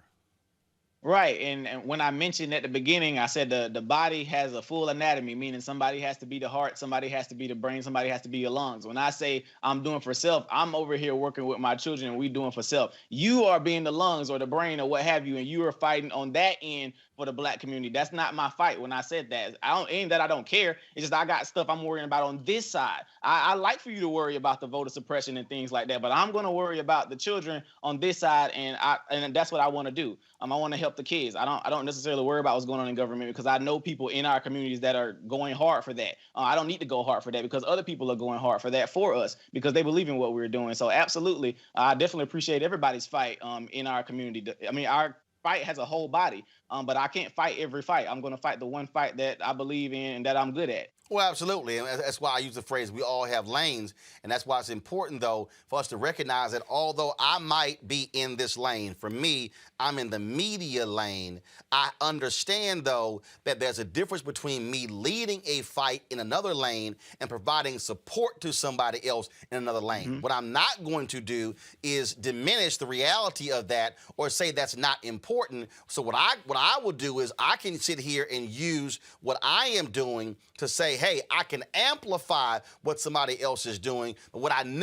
Right, and when I mentioned at the beginning, I said the body has a full anatomy, meaning somebody has to be the heart, somebody has to be the brain, somebody has to be your lungs. When I say I'm doing for self, I'm over here working with my children and we doing for self. You are being the lungs or the brain or what have you, and you are fighting on that end for the Black community. That's not my fight. When I said that, ain't that I don't care. It's just I got stuff I'm worrying about on this side. I like for you to worry about the voter suppression and things like that, but I'm going to worry about the children on this side, and that's what I want to do. I want to help the kids. I don't necessarily worry about what's going on in government because I know people in our communities that are going hard for that. I don't need to go hard for that because other people are going hard for that for us because they believe in what we're doing. So absolutely, I definitely appreciate everybody's fight in our community. I mean, our fight has a whole body, but I can't fight every fight. I'm going to fight the one fight that I believe in and that I'm good at. Well, absolutely. And that's why I use the phrase, we all have lanes. And that's why it's important, though, for us to recognize that although I might be in this lane, for me, I'm in the media lane. I understand, though, that there's a difference between me leading a fight in another lane and providing support to somebody else in another lane. Mm-hmm. What I'm not going to do is diminish the reality of that or say that's not important. So what I will do is I can sit here and use what I am doing to say, hey, I can amplify what somebody else is doing. But what I'm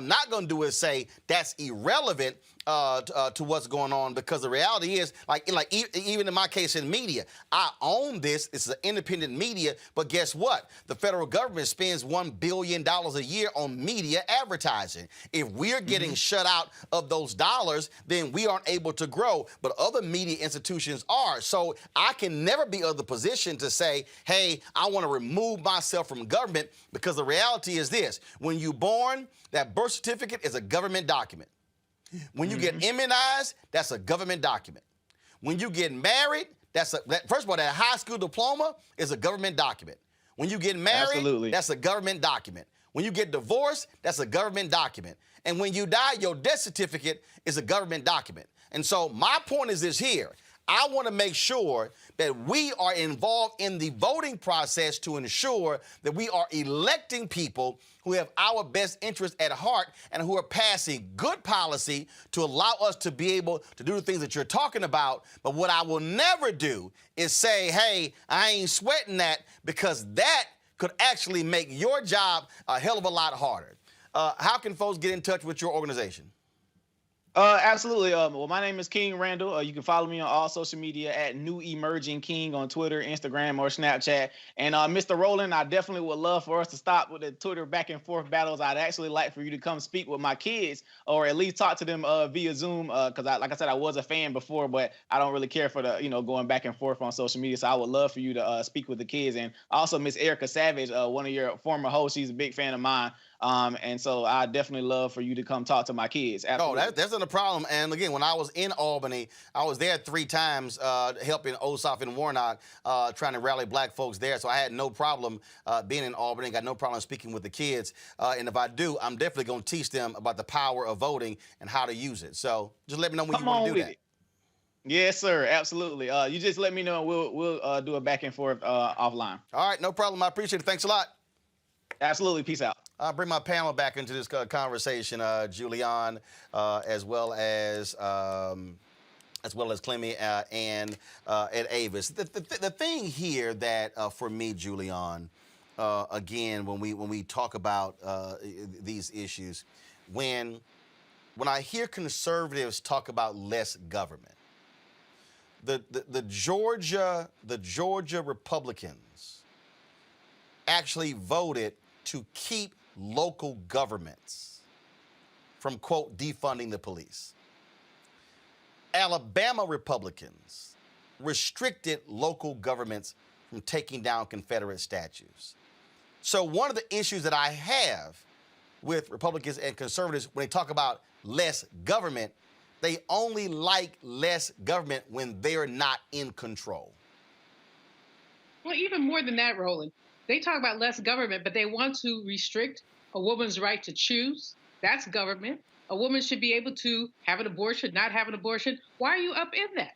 not going to do is say that's irrelevant to what's going on, because the reality is, even in my case in media, I own this. It's an independent media, but guess what? The federal government spends $1 billion a year on media advertising. If we're getting shut out of those dollars, then we aren't able to grow, but other media institutions are. So I can never be of the position to say, hey, I want to remove myself from government, because the reality is this: when you're born, that birth certificate is a government document. When you get immunized, that's a government document. When you get married, first of all, that high school diploma is a government document. When you get married, that's a government document. When you get divorced, that's a government document. And when you die, your death certificate is a government document. And so my point is this here: I want to make sure that we are involved in the voting process to ensure that we are electing people who have our best interest at heart and who are passing good policy to allow us to be able to do the things that you're talking about. But what I will never do is say, hey, I ain't sweating that, because that could actually make your job a hell of a lot harder. How can folks get in touch with your organization? Absolutely. Well, my name is King Randall. You can follow me on all social media at New Emerging King on Twitter, Instagram, or Snapchat. And Mr. Roland, I definitely would love for us to stop with the Twitter back and forth battles. I'd actually like for you to come speak with my kids, or at least talk to them via Zoom. Because like I said, I was a fan before, but I don't really care for the going back and forth on social media. So I would love for you to speak with the kids. And also Miss Erica Savage, one of your former hosts, she's a big fan of mine. And so I definitely love for you to come talk to my kids. Absolutely. Oh, that's not a problem. And again, when I was in Albany, I was there 3 times helping Ossoff and Warnock, trying to rally black folks there. So I had no problem being in Albany, got no problem speaking with the kids. And if I do, I'm definitely going to teach them about the power of voting and how to use it. So just let me know when you want to do that. Yes, sir. Absolutely. You just let me know, and we'll do a back and forth offline. All right. No problem. I appreciate it. Thanks a lot. Absolutely. Peace out. I'll bring my panel back into this conversation, Julian, as well as Clemmy and Ed Avis. The thing here that for me, Julian, again, when we talk about these issues, when I hear conservatives talk about less government, the Georgia Republicans actually voted to keep local governments from, quote, defunding the police. Alabama Republicans restricted local governments from taking down Confederate statues. So one of the issues that I have with Republicans and conservatives when they talk about less government, they only like less government when they're not in control. Well, even more than that, Roland. They talk about less government, but they want to restrict a woman's right to choose. That's government. A woman should be able to have an abortion, not have an abortion. Why are you up in that?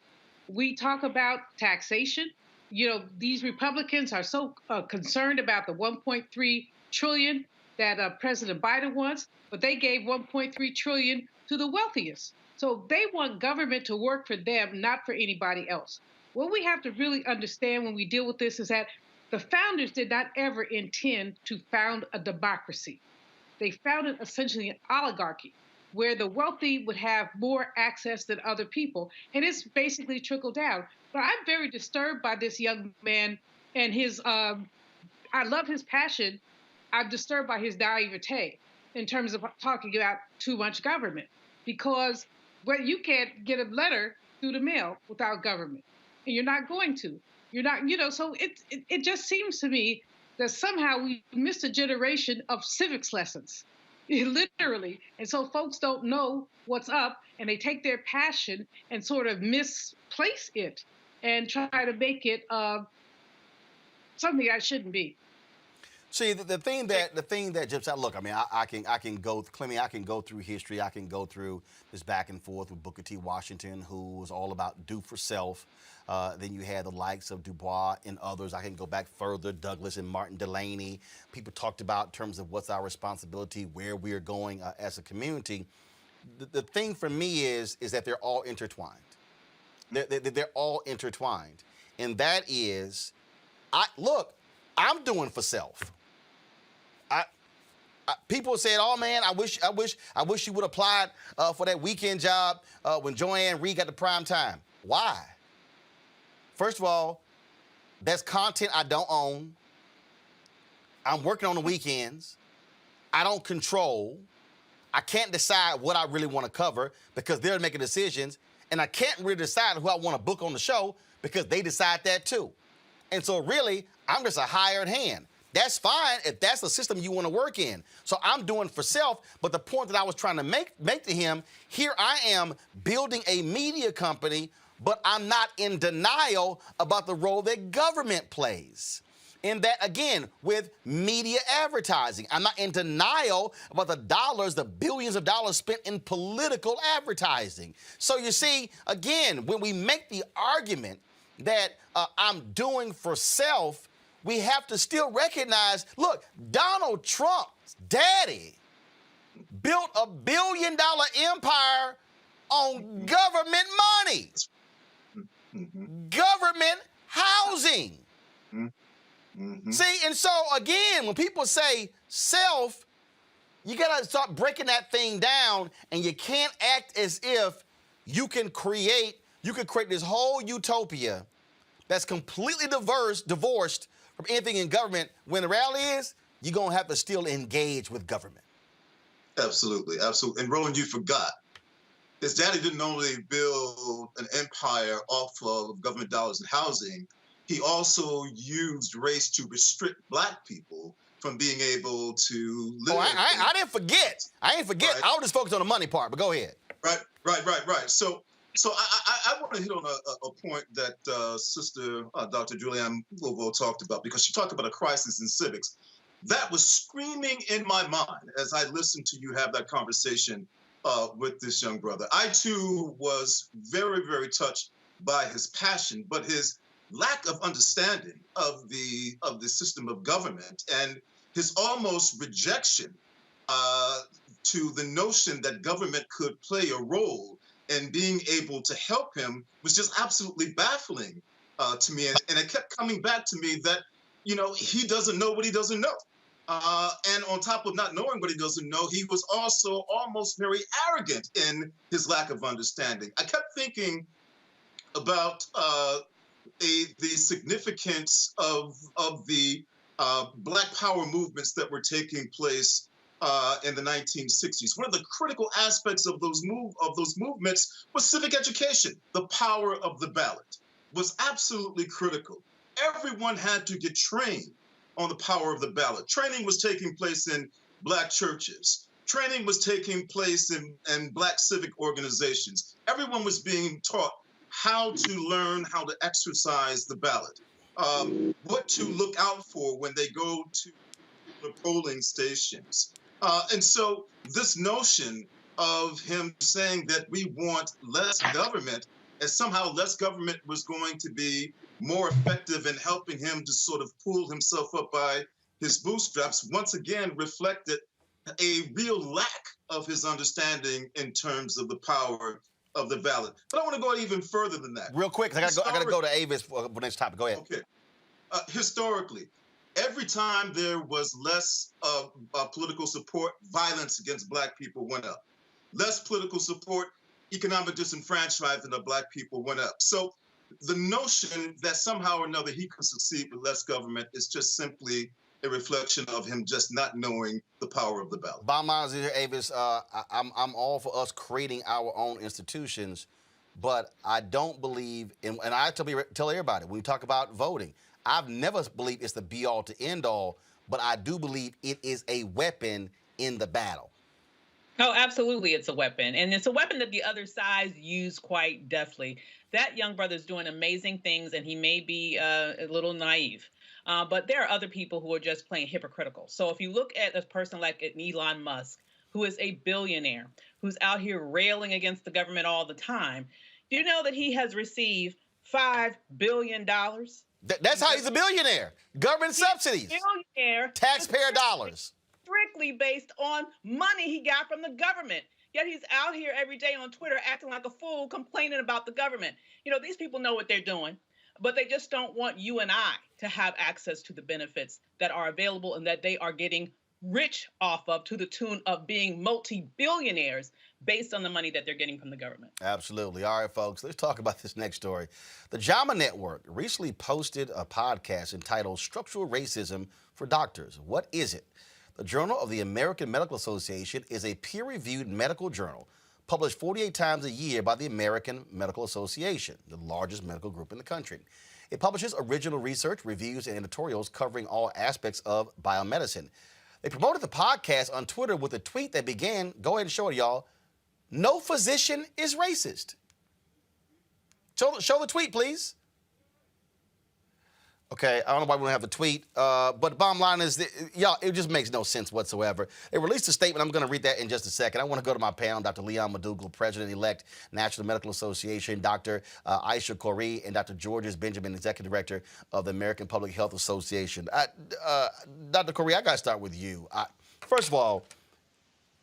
We talk about taxation. You know, these Republicans are so concerned about the 1.3 trillion that President Biden wants, but they gave 1.3 trillion to the wealthiest. So they want government to work for them, not for anybody else. What we have to really understand when we deal with this is that the founders did not ever intend to found a democracy. They founded essentially an oligarchy where the wealthy would have more access than other people. And it's basically trickled down. But I'm very disturbed by this young man and his, I love his passion. I'm disturbed by his naivete in terms of talking about too much government, because you can't get a letter through the mail without government, and you're not going to. You're not, so it just seems to me that somehow we missed a generation of civics lessons, literally. And so folks don't know what's up, and they take their passion and sort of misplace it and try to make it something that shouldn't be. See, the thing that jumps out. Look, I mean, I can go, Clemmy. I can go through history. I can go through this back and forth with Booker T. Washington, who was all about do for self. Then you had the likes of Du Bois and others. I can go back further, Douglas and Martin Delany. People talked about in terms of what's our responsibility, where we're going as a community. The thing for me is that they're all intertwined. They're all intertwined, and that is, I'm doing for self. People said, "Oh man, I wish you would apply for that weekend job when Joanne Reed got the prime time." Why? First of all, that's content I don't own. I'm working on the weekends. I don't control. I can't decide what I really want to cover because they're making decisions, and I can't really decide who I want to book on the show because they decide that too. And so really, I'm just a hired hand. That's fine if that's the system you want to work in. So I'm doing for self, but the point that I was trying to make to him, here I am building a media company, but I'm not in denial about the role that government plays. In that, again, with media advertising, I'm not in denial about the billions of dollars spent in political advertising. So you see, again, when we make the argument that I'm doing for self, we have to still recognize, look, Donald Trump's daddy built $1 billion empire on government money, government housing. See, and so again, when people say self, you gotta start breaking that thing down, and you can't act as if you could create this whole utopia that's completely divorced from anything in government, when the reality is you're gonna have to still engage with government. Absolutely, absolutely. And Roland, you forgot, his daddy didn't only build an empire off of government dollars and housing, he also used race to restrict Black people from being able to live. Oh, I didn't forget. I didn't forget. Right. I was just focused on the money part, but go ahead. Right. So I want to hit on a point that Sister Dr. Julianne Louvo talked about, because she talked about a crisis in civics. That was screaming in my mind as I listened to you have that conversation with this young brother. I too was very, very touched by his passion, but his lack of understanding of the system of government and his almost rejection to the notion that government could play a role in being able to help him was just absolutely baffling to me. And it kept coming back to me that, he doesn't know what he doesn't know. And on top of not knowing what he doesn't know, he was also almost very arrogant in his lack of understanding. I kept thinking about the significance of the Black Power movements that were taking place in the 1960s. One of the critical aspects of those movements was civic education. The power of the ballot was absolutely critical. Everyone had to get trained on the power of the ballot. Training was taking place in Black churches. Training was taking place in Black civic organizations. Everyone was being taught how to learn how to exercise the ballot, what to look out for when they go to the polling stations. And so this notion of him saying that we want less government as somehow less government was going to be more effective in helping him to sort of pull himself up by his bootstraps, once again reflected a real lack of his understanding in terms of the power of the ballot. But I want to go even further than that. Real quick, I got to go to Avis for the next topic. Go ahead. Okay. Historically, every time there was less political support, violence against Black people went up. Less political support, economic disenfranchisement of Black people went up. So the notion that somehow or another he could succeed with less government is just simply a reflection of him just not knowing the power of the ballot. Bottom line is here, Avis, I'm all for us creating our own institutions, but I don't believe in, and I tell everybody, when we talk about voting, I've never believed it's the be-all to end-all, but I do believe it is a weapon in the battle. Oh, absolutely, it's a weapon. And it's a weapon that the other side used quite deftly. That young brother is doing amazing things, and he may be a little naive. But there are other people who are just plain hypocritical. So if you look at a person like Elon Musk, who is a billionaire, who's out here railing against the government all the time, do you know that he has received $5 billion? That's how he's a billionaire. Government subsidies. Billionaire. Taxpayer dollars. Strictly based on money he got from the government. Yet he's out here every day on Twitter acting like a fool, complaining about the government. You know, these people know what they're doing, but they just don't want you and I to have access to the benefits that are available and that they are getting rich off of, to the tune of being multi-billionaires based on the money that they're getting from the government. Absolutely. All right, folks, let's talk about this next story. The JAMA Network recently posted a podcast entitled Structural Racism for Doctors. What is it? The Journal of the American Medical Association is a peer-reviewed medical journal published 48 times a year by the American Medical Association, the largest medical group in the country. It publishes original research, reviews, and editorials covering all aspects of biomedicine. They promoted the podcast on Twitter with a tweet that began, go ahead and show it, y'all, "No physician is racist." Show the tweet, please. Okay, I don't know why we don't have the tweet, but the bottom line is, y'all, it just makes no sense whatsoever. They released a statement. I'm going to read that in just a second. I want to go to my panel, Dr. Leon Madougall, President-elect, National Medical Association, Dr. Aisha Corey, and Dr. Georges Benjamin, Executive Director of the American Public Health Association. Dr. Corey, I got to start with you. First of all,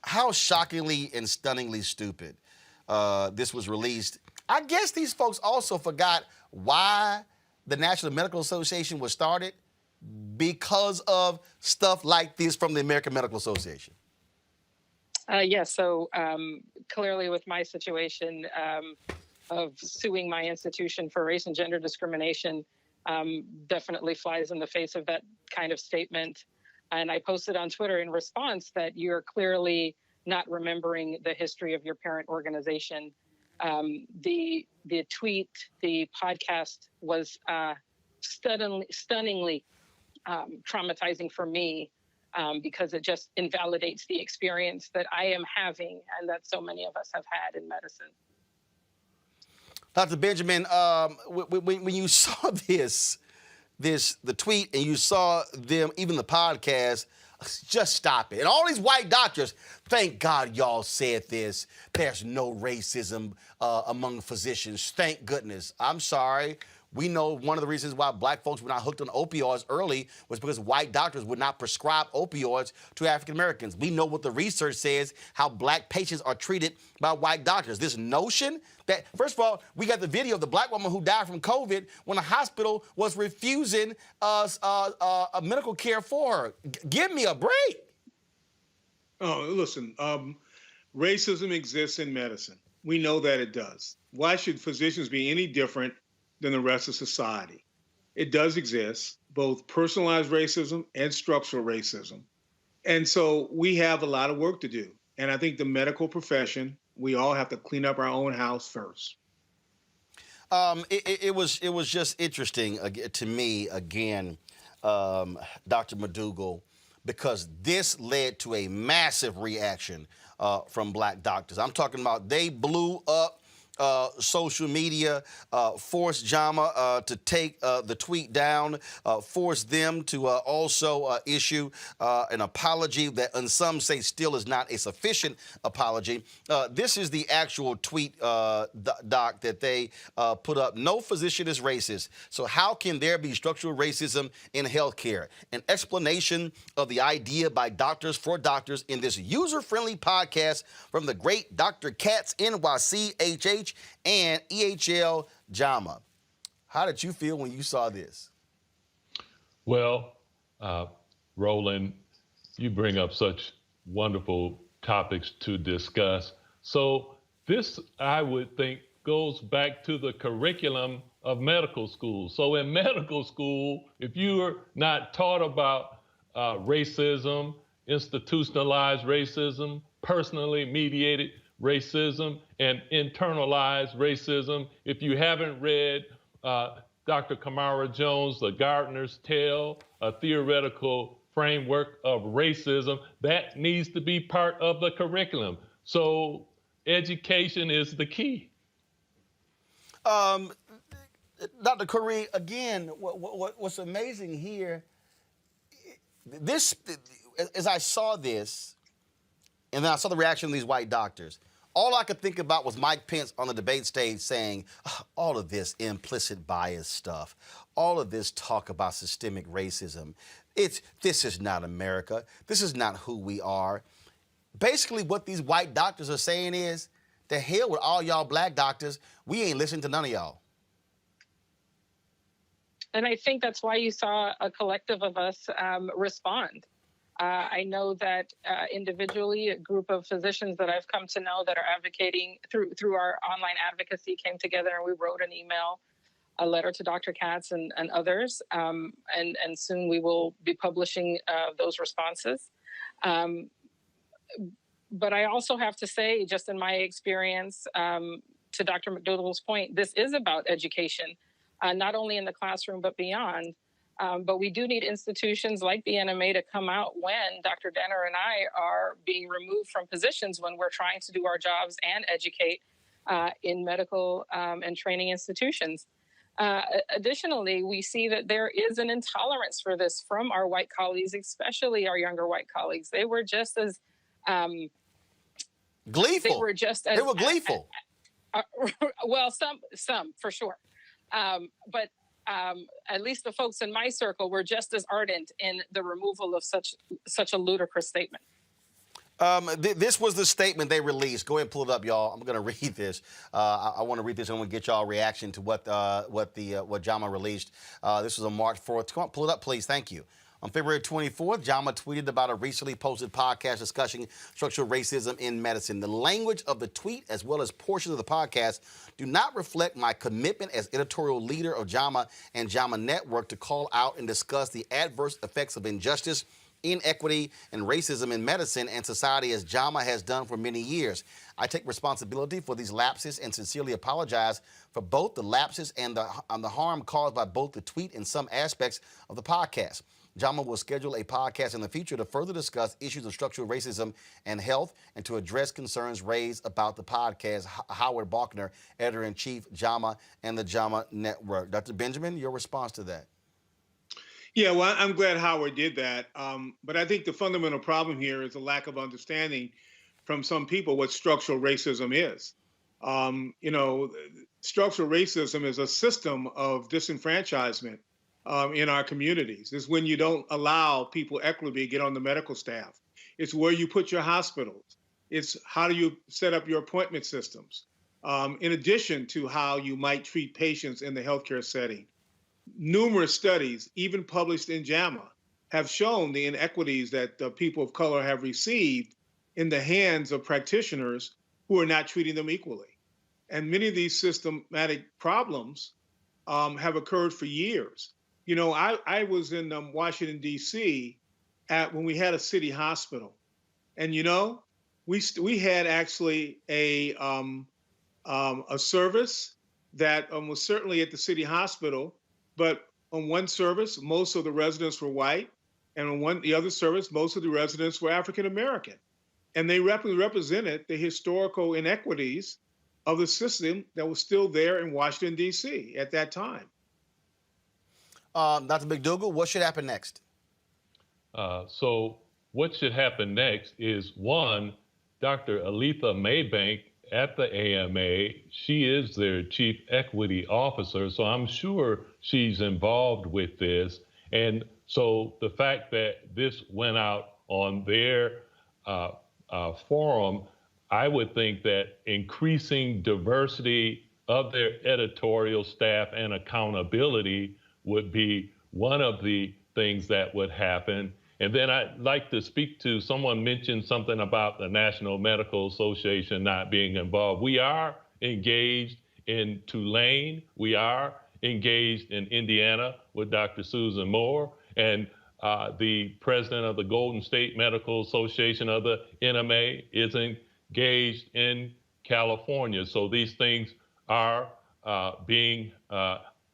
how shockingly and stunningly stupid this was released. I guess these folks also forgot why the National Medical Association was started, because of stuff like this from the American Medical Association. So clearly with my situation of suing my institution for race and gender discrimination, definitely flies in the face of that kind of statement. And I posted on Twitter in response that you're clearly not remembering the history of your parent organization. The tweet, the podcast was stunningly traumatizing for me because it just invalidates the experience that I am having and that so many of us have had in medicine. Dr. Benjamin, when you saw the tweet and you saw them, even the podcast, just stop it. And all these white doctors, thank God y'all said this. There's no racism among physicians. Thank goodness. I'm sorry. We know one of the reasons why black folks were not hooked on opioids early was because white doctors would not prescribe opioids to African Americans. We know what the research says, how black patients are treated by white doctors. This notion that, first of all, we got the video of the black woman who died from COVID when the hospital was refusing a medical care for her. Give me a break. Oh, listen, racism exists in medicine. We know that it does. Why should physicians be any different than the rest of society? It does exist, both personalized racism and structural racism. And so we have a lot of work to do. And I think the medical profession, we all have to clean up our own house first. It was just interesting to me, again, Dr. Madougall, because this led to a massive reaction from black doctors. I'm talking about they blew up social media, force JAMA to take the tweet down, force them to also issue an apology that, and some say, still is not a sufficient apology. This is the actual tweet, Doc, that they put up. No physician is racist. So how can there be structural racism in healthcare? An explanation of the idea by doctors for doctors in this user-friendly podcast from the great Dr. Katz, NYCHH, and EHL JAMA. How did you feel when you saw this? Well, Roland, you bring up such wonderful topics to discuss. So this, I would think, goes back to the curriculum of medical school. So in medical school, if you're not taught about racism, institutionalized racism, personally mediated racism, and internalized racism, if you haven't read Dr. Kamara Jones, The Gardener's Tale, a theoretical framework of racism, that needs to be part of the curriculum. So education is the key. Dr. Curry, again, what's amazing here, this, as I saw this, and then I saw the reaction of these white doctors, all I could think about was Mike Pence on the debate stage saying, all of this implicit bias stuff, all of this talk about systemic racism, this is not America. This is not who we are. Basically, what these white doctors are saying is, the hell with all y'all black doctors. We ain't listening to none of y'all. And I think that's why you saw a collective of us respond. I know that individually, a group of physicians that I've come to know that are advocating through our online advocacy came together, and we wrote an email, a letter to Dr. Katz and others, and soon we will be publishing those responses. But I also have to say, just in my experience, to Dr. McDougall's point, this is about education, not only in the classroom but beyond. But we do need institutions like the NMA to come out when Dr. Denner and I are being removed from positions when we're trying to do our jobs and educate in medical and training institutions. Additionally, we see that there is an intolerance for this from our white colleagues, especially our younger white colleagues. They were just as gleeful. They were just as, they were gleeful. Well, some for sure, but. At least the folks in my circle were just as ardent in the removal of such a ludicrous statement. This was the statement they released. Go ahead and pull it up, y'all. I'm going to read this. I want to read this and we'll get y'all reaction to what JAMA released. This was on March 4th. Come on, pull it up, please. Thank you. On February 24th, JAMA tweeted about a recently posted podcast discussing structural racism in medicine. The language of the tweet, as well as portions of the podcast, do not reflect my commitment as editorial leader of JAMA and JAMA Network to call out and discuss the adverse effects of injustice, inequity, and racism in medicine and society, as JAMA has done for many years. I take responsibility for these lapses and sincerely apologize for both the lapses and the harm caused by both the tweet and some aspects of the podcast. JAMA will schedule a podcast in the future to further discuss issues of structural racism and health and to address concerns raised about the podcast. Howard Balkner, editor-in-chief, JAMA and the JAMA Network. Dr. Benjamin, your response to that? Yeah, well, I'm glad Howard did that. But I think the fundamental problem here is a lack of understanding from some people what structural racism is. Structural racism is a system of disenfranchisement in our communities. It's when you don't allow people equitably to get on the medical staff. It's where you put your hospitals. It's how do you set up your appointment systems, in addition to how you might treat patients in the healthcare setting. Numerous studies, even published in JAMA, have shown the inequities that the people of color have received in the hands of practitioners who are not treating them equally. And many of these systematic problems have occurred for years. I was in Washington, D.C. when we had a city hospital. And, we had actually a service that was certainly at the city hospital, but on one service, most of the residents were white. And on the other service, most of the residents were African American. And they represented the historical inequities of the system that was still there in Washington, D.C. at that time. Dr. McDougall, what should happen next? So what should happen next is, one, Dr. Aletha Maybank at the AMA, she is their chief equity officer, so I'm sure she's involved with this. And so the fact that this went out on their forum, I would think that increasing diversity of their editorial staff and accountability would be one of the things that would happen. And then I'd like to speak to, someone mentioned something about the National Medical Association not being involved. We are engaged in Tulane. We are engaged in Indiana with Dr. Susan Moore, and the president of the Golden State Medical Association of the NMA is engaged in California. So these things are being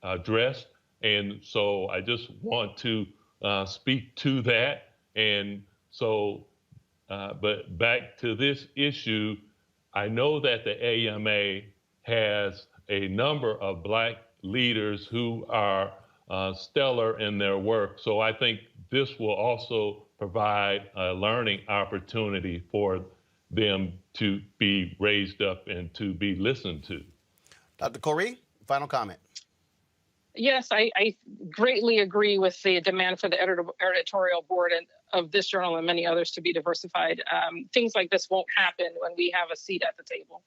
addressed. And so I just want to speak to that. And so, but back to this issue, I know that the AMA has a number of Black leaders who are stellar in their work. So I think this will also provide a learning opportunity for them to be raised up and to be listened to. Dr. Corey, final comment. Yes, I greatly agree with the demand for the editorial board and of this journal and many others to be diversified. Things like this won't happen when we have a seat at the table.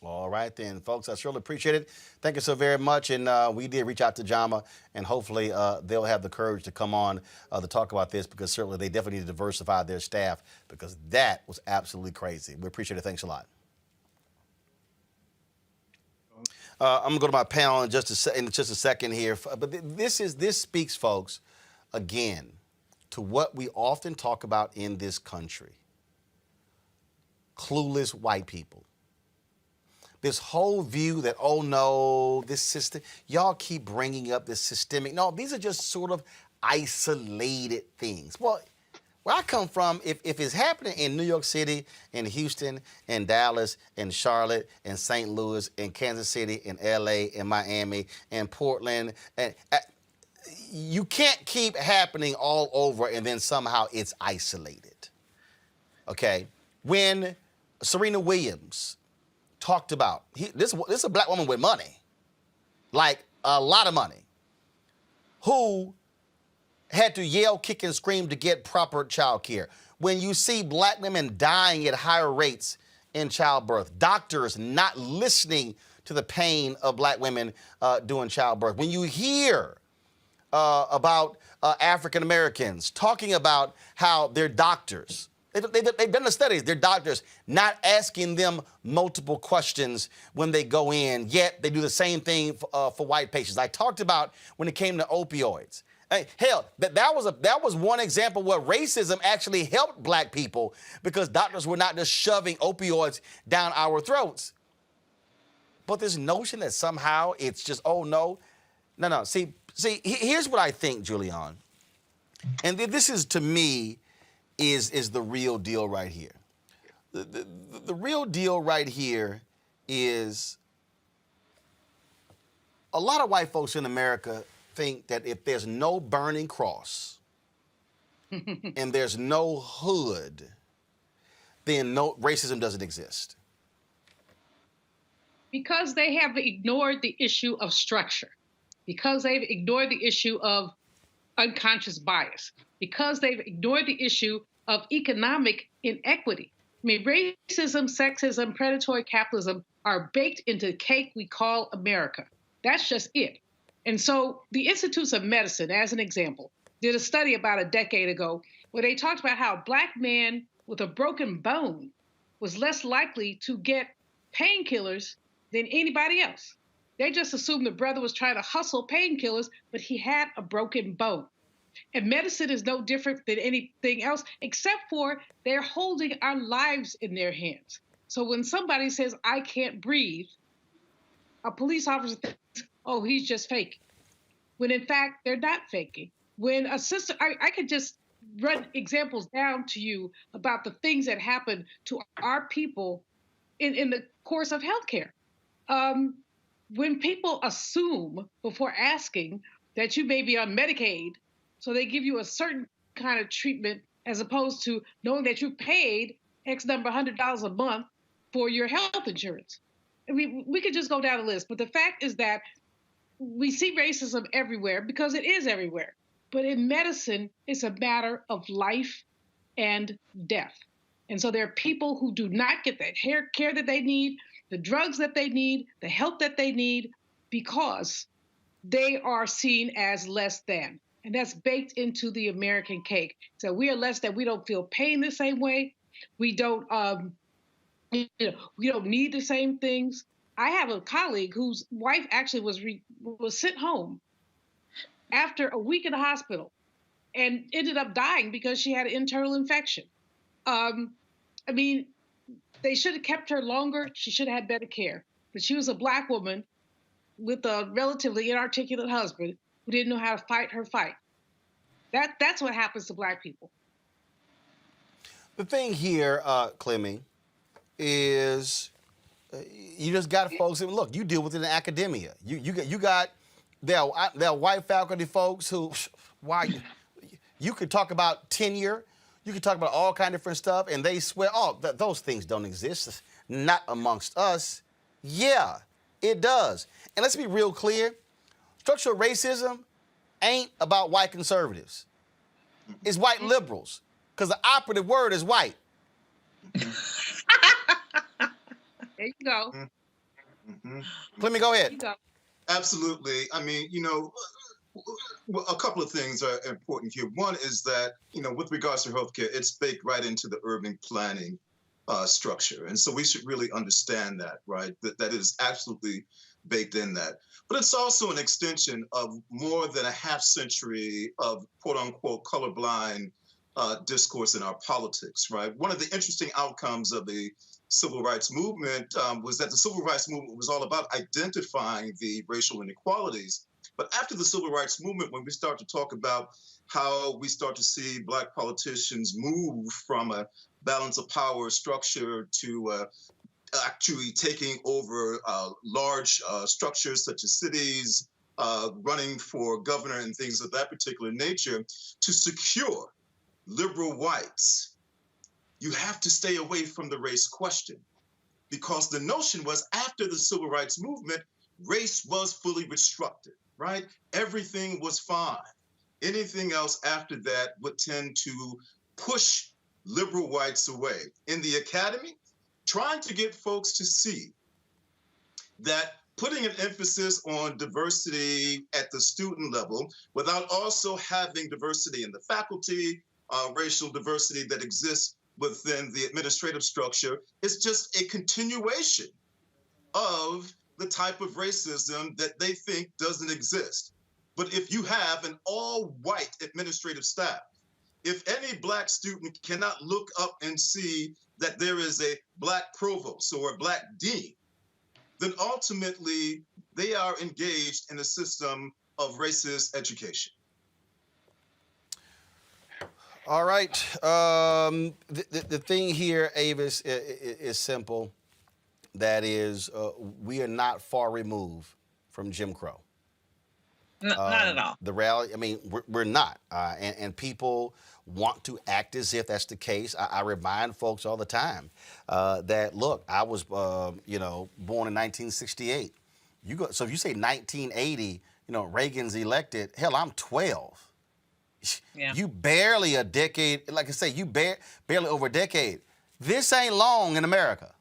All right then, folks, I surely appreciate it. Thank you so very much. And we did reach out to JAMA, and hopefully they'll have the courage to come on to talk about this, because certainly they definitely need to diversify their staff, because that was absolutely crazy. We appreciate it. Thanks a lot. I'm gonna go to my panel in just a second here, but this speaks, folks, again, to what we often talk about in this country: clueless white people. This whole view that, oh no, this system, y'all keep bringing up this systemic. No, these are just sort of isolated things. Well, where I come from, if it's happening in New York City, in Houston, in Dallas, in Charlotte, in St. Louis, in Kansas City, in LA, in Miami, in Portland, and you can't keep happening all over and then somehow it's isolated. Okay? When Serena Williams talked about, this is a Black woman with money, like a lot of money, who had to yell, kick, and scream to get proper child care. When you see Black women dying at higher rates in childbirth, doctors not listening to the pain of Black women doing childbirth, when you hear about African Americans talking about how their doctors, they've done the studies, their doctors not asking them multiple questions when they go in, yet they do the same thing for white patients. I talked about when it came to opioids. Hell, that was one example where racism actually helped Black people, because doctors were not just shoving opioids down our throats. But this notion that somehow it's just, oh no. See, here's what I think, Julian. And this is, to me, is the real deal right here. The real deal right here is a lot of white folks in America think that if there's no burning cross and there's no hood, then no racism doesn't exist. Because they have ignored the issue of structure, because they've ignored the issue of unconscious bias, because they've ignored the issue of economic inequity. I mean, racism, sexism, predatory capitalism are baked into the cake we call America. That's just it. And so the Institutes of Medicine, as an example, did a study about a decade ago where they talked about how a Black man with a broken bone was less likely to get painkillers than anybody else. They just assumed the brother was trying to hustle painkillers, but he had a broken bone. And medicine is no different than anything else, except for they're holding our lives in their hands. So when somebody says, I can't breathe, a police officer thinks, oh, he's just faking. When in fact, they're not faking. When a sister, I could just run examples down to you about the things that happen to our people in the course of healthcare. When people assume before asking that you may be on Medicaid, so they give you a certain kind of treatment as opposed to knowing that you paid X number $100 a month for your health insurance. I mean, we could just go down the list, but the fact is that we see racism everywhere because it is everywhere. But in medicine, it's a matter of life and death. And so there are people who do not get the care that they need, the drugs that they need, the help that they need, because they are seen as less than. And that's baked into the American cake. So we are less than. We don't feel pain the same way. We don't, we don't need the same things. I have a colleague whose wife actually was sent home after a week in the hospital and ended up dying because she had an internal infection. I mean, they should have kept her longer. She should have had better care. But she was a Black woman with a relatively inarticulate husband who didn't know how to fight her fight. That's what happens to Black people. The thing here, Clemmy, is you just got folks. And look, you deal with it in academia. You got there are white faculty folks who, why you could talk about tenure, you could talk about all kind of different stuff, and they swear, oh, those things don't exist, not amongst us. Yeah, it does. And let's be real clear, structural racism ain't about white conservatives. It's white liberals, because the operative word is white. There you go. Let me go ahead. Absolutely. I mean, a couple of things are important here. One is that, with regards to healthcare, it's baked right into the urban planning structure. And so we should really understand that, right? That is absolutely baked in that. But it's also an extension of more than a half century of quote unquote colorblind discourse in our politics, right? One of the interesting outcomes of the civil rights movement was that the civil rights movement was all about identifying the racial inequalities. But after the civil rights movement, when we start to talk about how we start to see Black politicians move from a balance of power structure to actually taking over large structures such as cities, running for governor and things of that particular nature, to secure liberal whites, you have to stay away from the race question, because the notion was after the civil rights movement, race was fully restricted, right? Everything was fine. Anything else after that would tend to push liberal whites away. In the academy, trying to get folks to see that putting an emphasis on diversity at the student level without also having diversity in the faculty, racial diversity that exists within the administrative structure is just a continuation of the type of racism that they think doesn't exist. But if you have an all-white administrative staff, if any Black student cannot look up and see that there is a Black provost or a Black dean, then ultimately they are engaged in a system of racist education. All right. The thing here, Avis, is simple. That is, we are not far removed from Jim Crow. Not at all. The reality, I mean, we're not. And people want to act as if that's the case. I remind folks all the time that, look, I was, born in 1968. So if you say 1980, Reagan's elected, hell, I'm 12. Yeah. You barely a decade, like I say, you barely over a decade. This ain't long in America.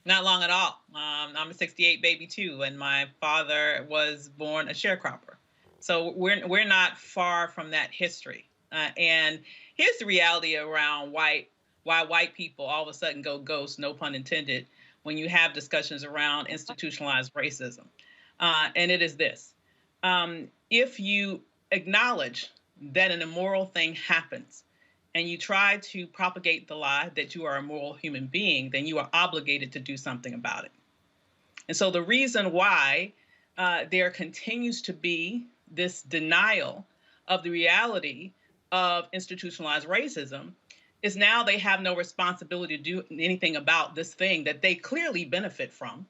Not long at all. I'm a 68 baby too, and my father was born a sharecropper. So we're not far from that history. And here's the reality around why white people all of a sudden go ghost, no pun intended, when you have discussions around institutionalized racism. And it is this. If you acknowledge that an immoral thing happens and you try to propagate the lie that you are a moral human being, then you are obligated to do something about it. And so the reason why there continues to be this denial of the reality of institutionalized racism is now they have no responsibility to do anything about this thing that they clearly benefit from.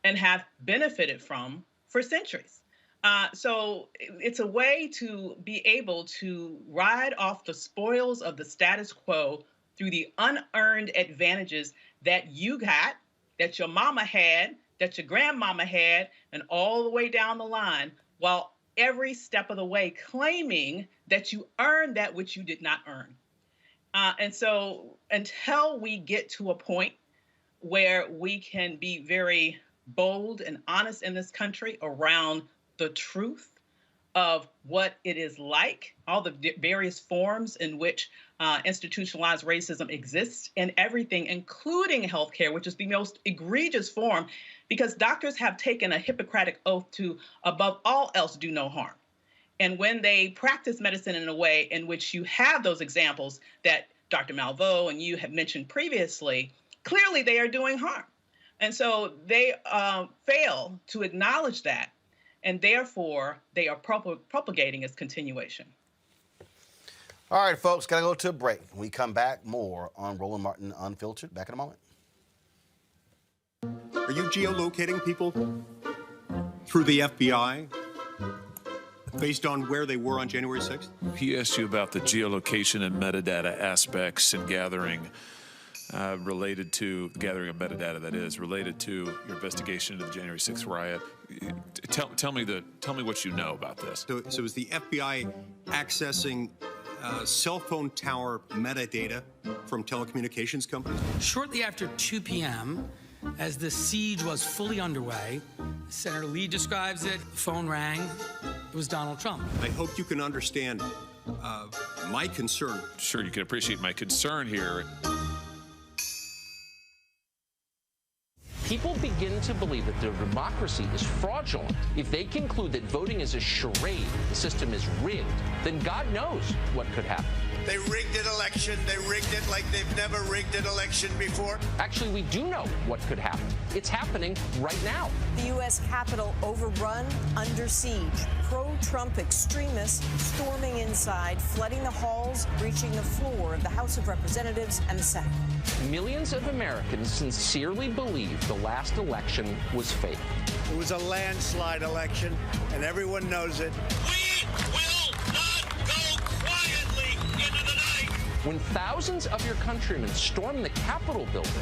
and have benefited from for centuries. So it's a way to be able to ride off the spoils of the status quo through the unearned advantages that you got, that your mama had, that your grandmama had, and all the way down the line, while every step of the way claiming that you earned that which you did not earn. And so until we get to a point where we can be very bold and honest in this country around the truth of what it is like, all the various forms in which institutionalized racism exists in everything, including healthcare, which is the most egregious form, because doctors have taken a Hippocratic oath to, above all else, do no harm. And when they practice medicine in a way in which you have those examples that Dr. Malveaux and you have mentioned previously, clearly they are doing harm. And so they fail to acknowledge that, and therefore they are propagating its continuation. All right, folks, got to go to a break. When we come back, more on Roland Martin Unfiltered. Back in a moment. Are you geolocating people through the FBI based on where they were on January 6th? He asked you about the geolocation and metadata aspects and gathering related to gathering of metadata, that is related to your investigation into the January 6th riot. Tell me what you know about this. So is the FBI accessing cell phone tower metadata from telecommunications companies? Shortly after 2 p.m., as the siege was fully underway, Senator Lee describes it, the phone rang, it was Donald Trump. I hope you can understand my concern. Sure, you can appreciate my concern here. People begin to believe that their democracy is fraudulent. If they conclude that voting is a charade, the system is rigged, then God knows what could happen. They rigged an election. They rigged it like they've never rigged an election before. Actually, we do know what could happen. It's happening right now. The U.S. Capitol overrun, under siege. Pro-Trump extremists storming inside, flooding the halls, reaching the floor of the House of Representatives and the Senate. Millions of Americans sincerely believe the last election was fake. It was a landslide election, and everyone knows it. We will not go quietly into the night. When thousands of your countrymen storm the Capitol building,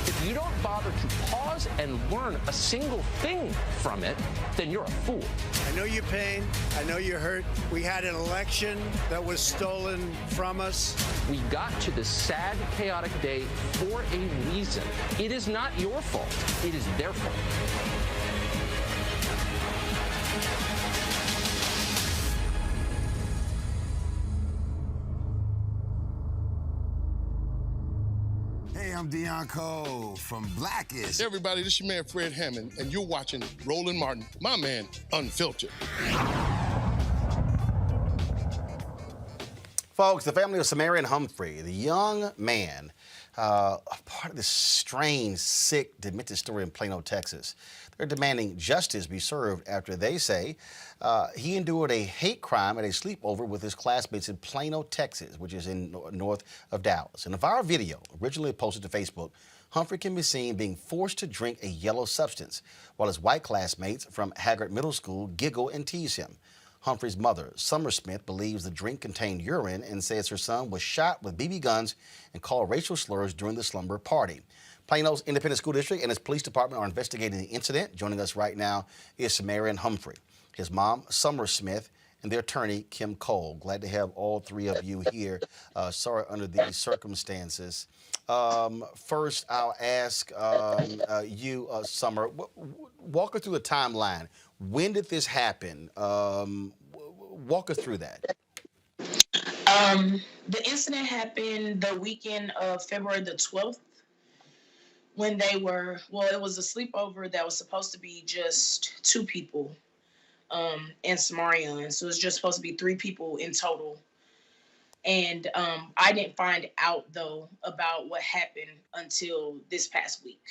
if you don't bother to pause and learn a single thing from it, then you're a fool. I know your pain. I know you're hurt. We had an election that was stolen from us. We got to this sad, chaotic day for a reason. It is not your fault. It is their fault. Hey, I'm Deion Cole from Blackish. Hey everybody, this is your man Fred Hammond, and you're watching Roland Martin, my man, Unfiltered. Folks, the family of SeMarion Humphrey, the young man, part of this strange, sick, demented story in Plano, Texas. They're demanding justice be served after they say he endured a hate crime at a sleepover with his classmates in Plano, Texas, which is in north of Dallas. In a viral video originally posted to Facebook, Humphrey can be seen being forced to drink a yellow substance while his white classmates from Haggard Middle School giggle and tease him. Humphrey's mother, Summer Smith, believes the drink contained urine and says her son was shot with BB guns and called racial slurs during the slumber party. Plano's Independent School District and its police department are investigating the incident. Joining us right now is SeMarion Humphrey, his mom, Summer Smith, and their attorney, Kim Cole. Glad to have all three of you here. Sorry under these circumstances. First, I'll ask you, Summer, walk us through the timeline. When did this happen? Walk us through that. The incident happened the weekend of February the 12th when they were, well, it was a sleepover that was supposed to be just 2 people in SeMarion. So it was just supposed to be 3 people in total. And I didn't find out, though, about what happened until this past week.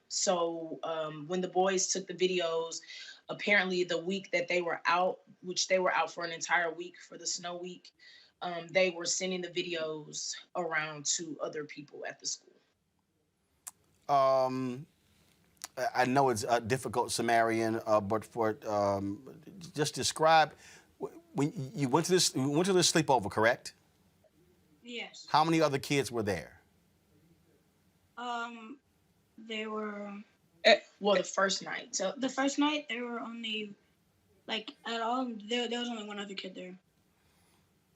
So when the boys took the videos, apparently the week that they were out, which they were out for an entire week for the snow week, they were sending the videos around to other people at the school. I know it's difficult, SeMarion, but for just describe when you went to this sleepover, correct? Yes. How many other kids were there? There were. Well, the first night. So The first night there were only, like, at all there was only one other kid there.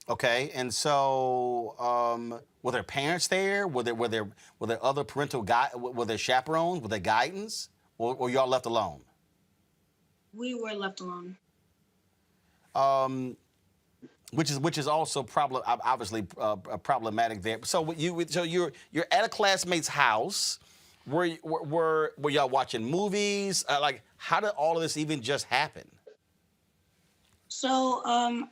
Okay, and so were there parents there? Were there other parental were there chaperones? Were there guidance, or y'all left alone? We were left alone. Which is also obviously problematic there. So you're at a classmate's house. Were y'all watching movies? Like, how did all of this even just happen? So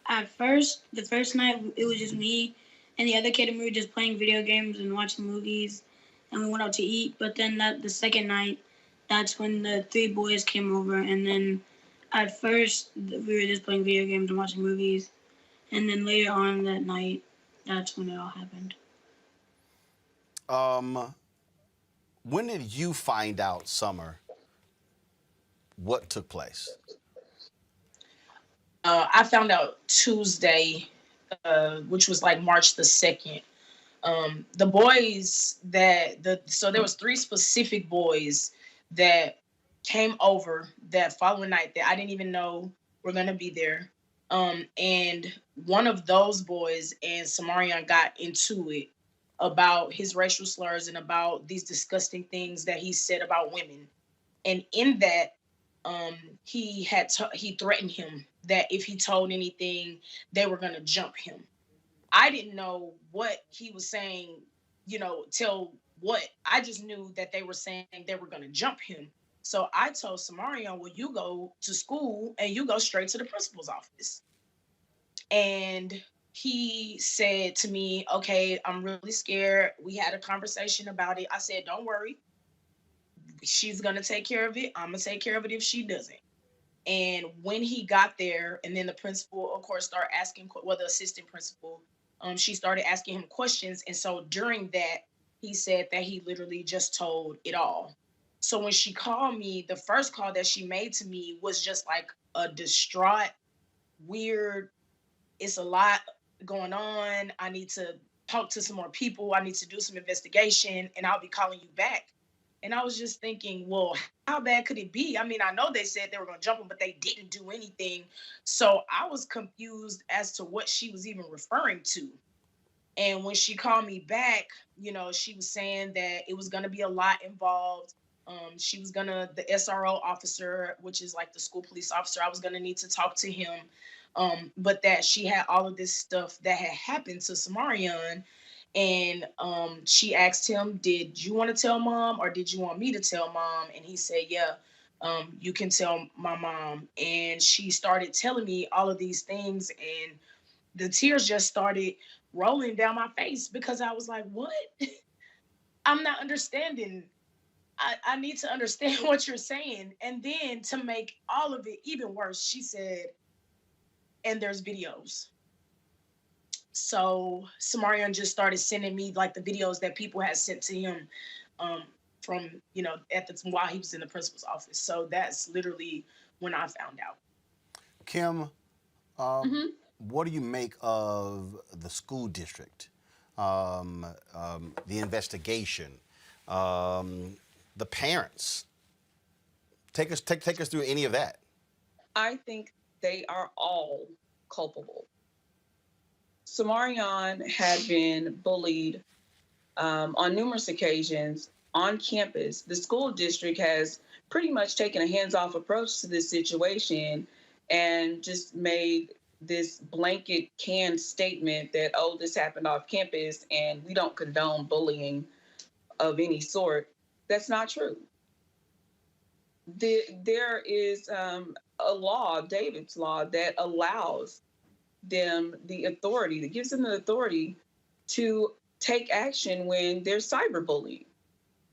at first, the first night it was just me and the other kid, and we were just playing video games and watching movies, and we went out to eat. But then the second night, that's when the three boys came over, and then at first we were just playing video games and watching movies, and then later on that night, that's when it all happened. When did you find out, Summer, what took place? I found out Tuesday, which was like March the 2nd. The boys so there was 3 specific boys that came over that following night that I didn't even know were gonna be there. And one of those boys and SeMarion got into it about his racial slurs and about these disgusting things that he said about women. And in that, he threatened him that if he told anything, they were going to jump him. I didn't know what he was saying, tell what. I just knew that they were saying they were going to jump him. So I told SeMarion, well, you go to school and you go straight to the principal's office. And he said to me, okay, I'm really scared. We had a conversation about it. I said, don't worry. She's going to take care of it. I'm going to take care of it if she doesn't. And when he got there, and then the principal, of course, started asking, the assistant principal, she started asking him questions. And so during that, he said that he literally just told it all. So when she called me, the first call that she made to me was just like a distraught, weird, it's a lot going on. I need to talk to some more people. I need to do some investigation, and I'll be calling you back. And I was just thinking, well, how bad could it be? I mean, I know they said they were going to jump him, but they didn't do anything. So I was confused as to what she was even referring to. And when she called me back, she was saying that it was going to be a lot involved. She was the SRO officer, which is like the school police officer, I was going to need to talk to him. But that she had all of this stuff that had happened to SeMarion. And she asked him, did you want to tell mom or did you want me to tell mom? And he said, yeah, you can tell my mom. And she started telling me all of these things, and the tears just started rolling down my face because I was like, what? I'm not understanding. I need to understand what you're saying. And then to make all of it even worse, she said, and there's videos. So SeMarion just started sending me like the videos that people had sent to him from, while he was in the principal's office. So that's literally when I found out. Kim, what do you make of the school district, the investigation, the parents? Take us through any of that. I think they are all culpable. SeMarion had been bullied on numerous occasions on campus. The school district has pretty much taken a hands-off approach to this situation and just made this blanket canned statement that, oh, this happened off campus and we don't condone bullying of any sort. That's not true. There is a law, David's law, that allows them the authority, that gives them the authority to take action when there's cyberbullying.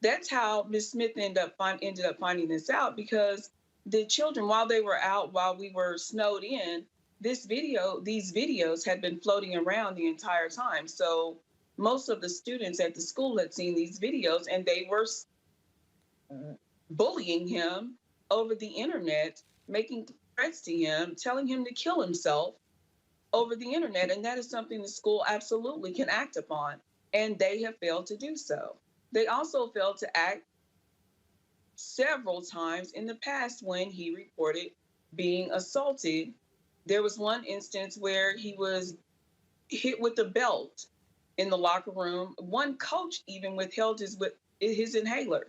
That's how Ms. Smith ended up finding this out, because the children, while they were out, while we were snowed in, these videos had been floating around the entire time. So most of the students at the school had seen these videos, and they were bullying him over the internet, making threats to him, telling him to kill himself over the internet. And that is something the school absolutely can act upon. And they have failed to do so. They also failed to act several times in the past when he reported being assaulted. There was one instance where he was hit with a belt in the locker room. One coach even withheld his inhaler.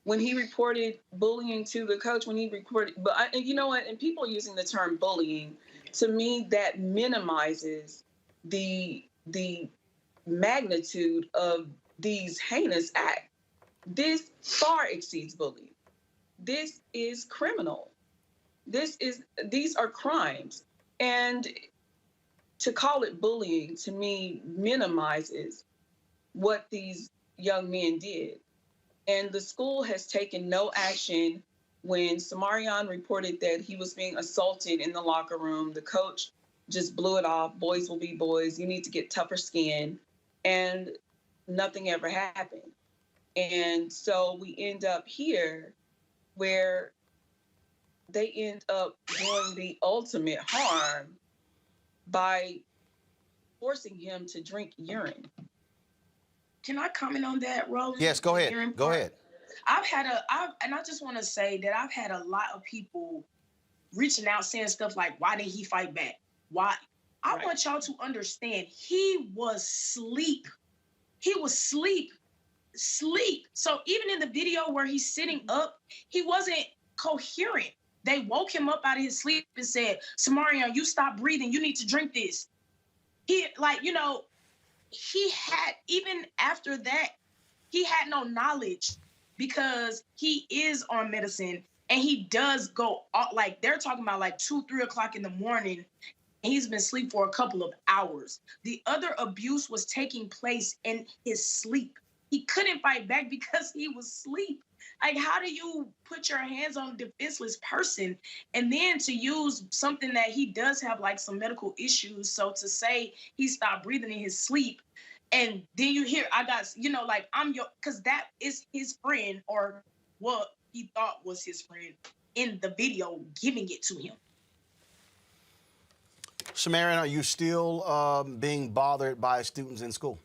When he reported bullying to the coach, and you know what, and people using the term bullying, to me, that minimizes the magnitude of these heinous acts. This far exceeds bullying. This is criminal. These are crimes. And to call it bullying, to me, minimizes what these young men did. And the school has taken no action. When SeMarion reported that he was being assaulted in the locker room, the coach just blew it off. Boys will be boys. You need to get tougher skin. And nothing ever happened. And so we end up here where they end up doing the ultimate harm by forcing him to drink urine. Can I comment on that, Roland? Yes, go ahead. Go ahead. And I just want to say that I've had a lot of people reaching out saying stuff like, why didn't he fight back? Why? I want y'all to understand, he was asleep. He was asleep. So even in the video where he's sitting up, he wasn't coherent. They woke him up out of his sleep and said, SeMarion, you stop breathing. You need to drink this. He had, even after that, he had no knowledge because he is on medicine and he does go, like they're talking about like 2-3 o'clock in the morning. And he's been asleep for a couple of hours. The other abuse was taking place in his sleep. He couldn't fight back because he was asleep. Like, how do you put your hands on a defenseless person? And then to use something that he does have like some medical issues. So to say he stopped breathing in his sleep, and then you hear, because that is his friend, or what he thought was his friend in the video, giving it to him. SeMarion, are you still being bothered by students in school?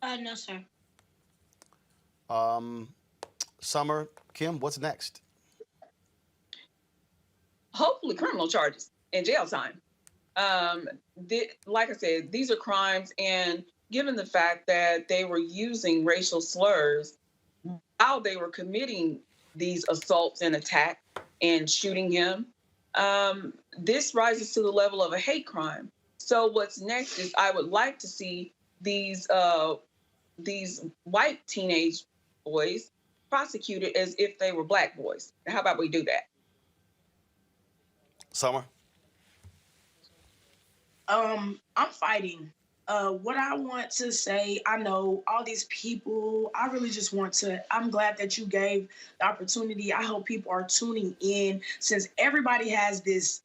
No, sir. Summer, Kim, what's next? Hopefully criminal charges and jail time. Like I said, these are crimes, and given the fact that they were using racial slurs while they were committing these assaults and attacks and shooting him, this rises to the level of a hate crime. So what's next is I would like to see these white teenage boys prosecuted as if they were black boys. How about we do that? Summer? I'm fighting. What I want to say, I know all these people, I really just want to, I'm glad that you gave the opportunity. I hope people are tuning in, since everybody has this,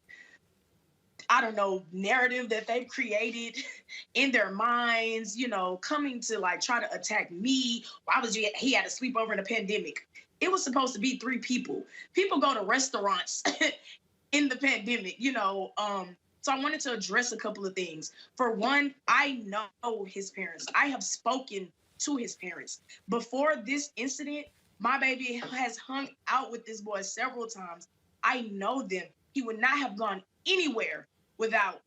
narrative that they've created in their minds, coming to like try to attack me. Why was he had a sleepover in a pandemic? It was supposed to be 3 people. People go to restaurants in the pandemic, So I wanted to address a couple of things. For one, I know his parents. I have spoken to his parents. Before this incident, my baby has hung out with this boy several times. I know them. He would not have gone anywhere without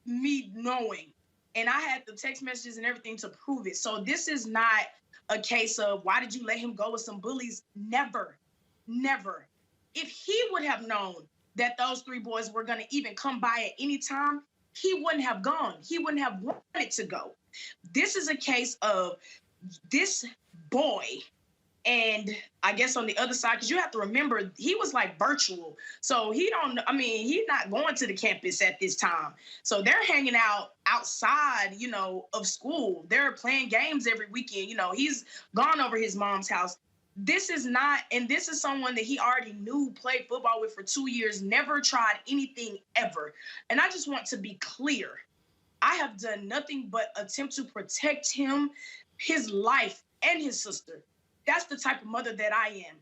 me knowing. And I had the text messages and everything to prove it. So this is not a case of, why did you let him go with some bullies? Never, never. If he would have known that those 3 boys were going to even come by at any time, he wouldn't have gone. He wouldn't have wanted to go. This is a case of this boy, and I guess on the other side, because you have to remember, he was like virtual. So he's not going to the campus at this time. So they're hanging out outside, of school. They're playing games every weekend. He's gone over his mom's house. This is someone that he already knew, played football with for 2 years, never tried anything ever. And I just want to be clear. I have done nothing but attempt to protect him, his life, and his sister. That's the type of mother that I am.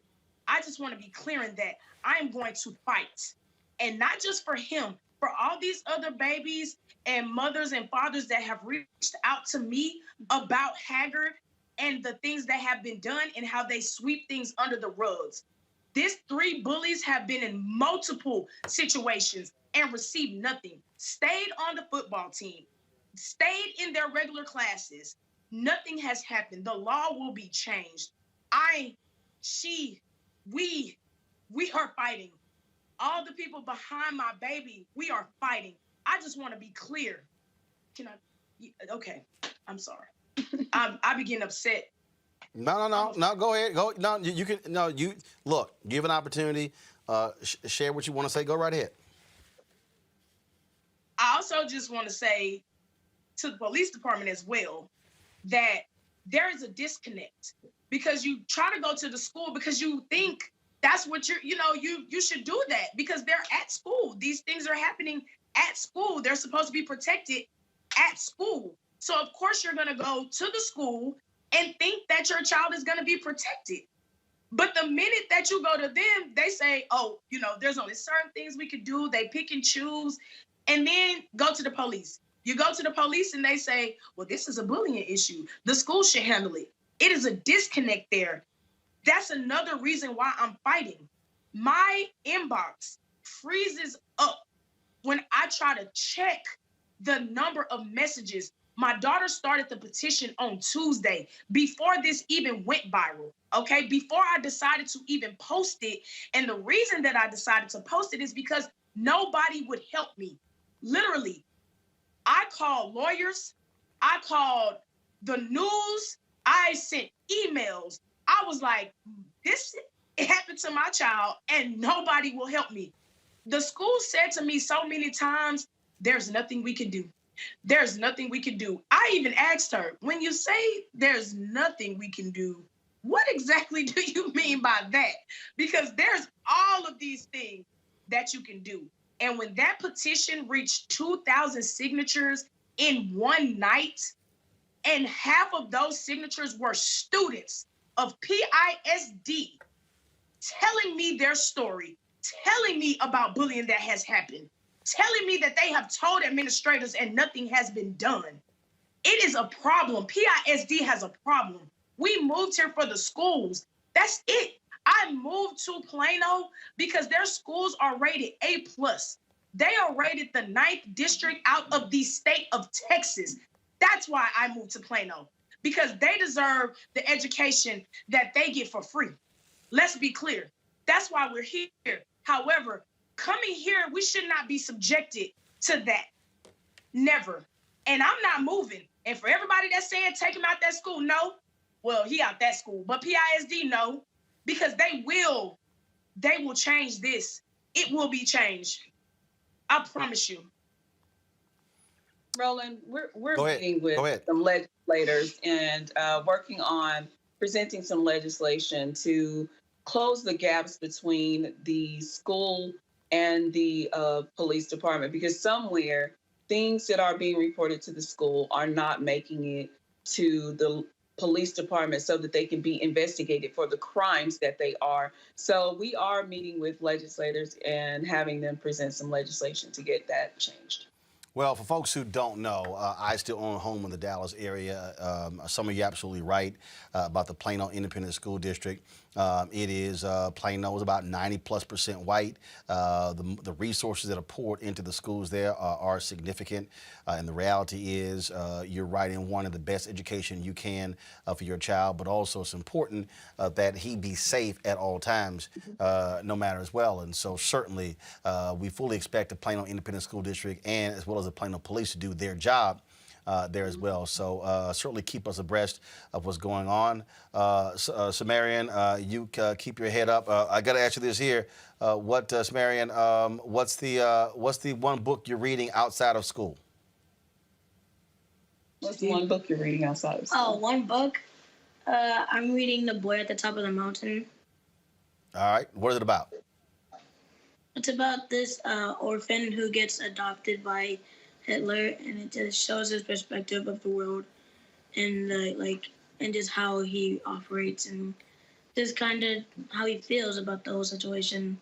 I just want to be clear in that I am going to fight. And not just for him, for all these other babies and mothers and fathers that have reached out to me about Haggard and the things that have been done and how they sweep things under the rugs. These 3 bullies have been in multiple situations and received nothing. Stayed on the football team, stayed in their regular classes. Nothing has happened. The law will be changed. We are fighting. All the people behind my baby, we are fighting. I just want to be clear. Okay, I'm sorry. I begin upset. No. Go ahead. Go. No, you can. No, you look. Give an opportunity. Share what you want to say. Go right ahead. I also just want to say to the police department as well that there is a disconnect because you try to go to the school because you think that's what you should do that because they're at school. These things are happening at school. They're supposed to be protected at school. So of course you're going to go to the school and think that your child is going to be protected. But the minute that you go to them, they say, oh, there's only certain things we could do. They pick and choose and then go to the police. You go to the police and they say, well, this is a bullying issue. The school should handle it. It is a disconnect there. That's another reason why I'm fighting. My inbox freezes up when I try to check the number of messages. My daughter started the petition on Tuesday before this even went viral, okay? Before I decided to even post it. And the reason that I decided to post it is because nobody would help me. Literally, I called lawyers. I called the news. I sent emails. I was like, it happened to my child and nobody will help me. The school said to me so many times, there's nothing we can do. There's nothing we can do. I even asked her, when you say there's nothing we can do, what exactly do you mean by that? Because there's all of these things that you can do. And when that petition reached 2,000 signatures in one night, and half of those signatures were students of PISD telling me their story, telling me about bullying that has happened, telling me that they have told administrators and nothing has been done. It is a problem. PISD has a problem. We moved here for the schools. That's it. I moved to Plano because their schools are rated A+. They are rated the 9th district out of the state of Texas. That's why I moved to Plano, because they deserve the education that they get for free. Let's be clear. That's why we're here. However, coming here, we should not be subjected to that. Never. And I'm not moving. And for everybody that's saying take him out that school, no. Well, he out that school. But PISD, no. Because they will change this. It will be changed. I promise you. Roland, we're meeting with some legislators and working on presenting some legislation to close the gaps between the school and the police department, because somewhere things that are being reported to the school are not making it to the police department so that they can be investigated for the crimes that they are. So we are meeting with legislators and having them present some legislation to get that changed. Well, for folks who don't know, I still own a home in the Dallas area. Some of you are absolutely right about the Plano Independent School District. It is, Plano is about 90+% white. The resources that are poured into the schools there are significant. And the reality is you're right in wanting the best education you can for your child, but also it's important that he be safe at all times, no matter as well. And so certainly we fully expect the Plano Independent School District and as well as the Plano Police to do their job there as well. So certainly keep us abreast of what's going on. SeMarion, you keep your head up. I got to ask you this here. SeMarion, what's the one book you're reading outside of school? What's the one book you're reading outside of school? Oh, one book? I'm reading The Boy at the Top of the Mountain. All right. What is it about? It's about this orphan who gets adopted by Hitler, and it just shows his perspective of the world and and just how he operates and just kind of how he feels about the whole situation.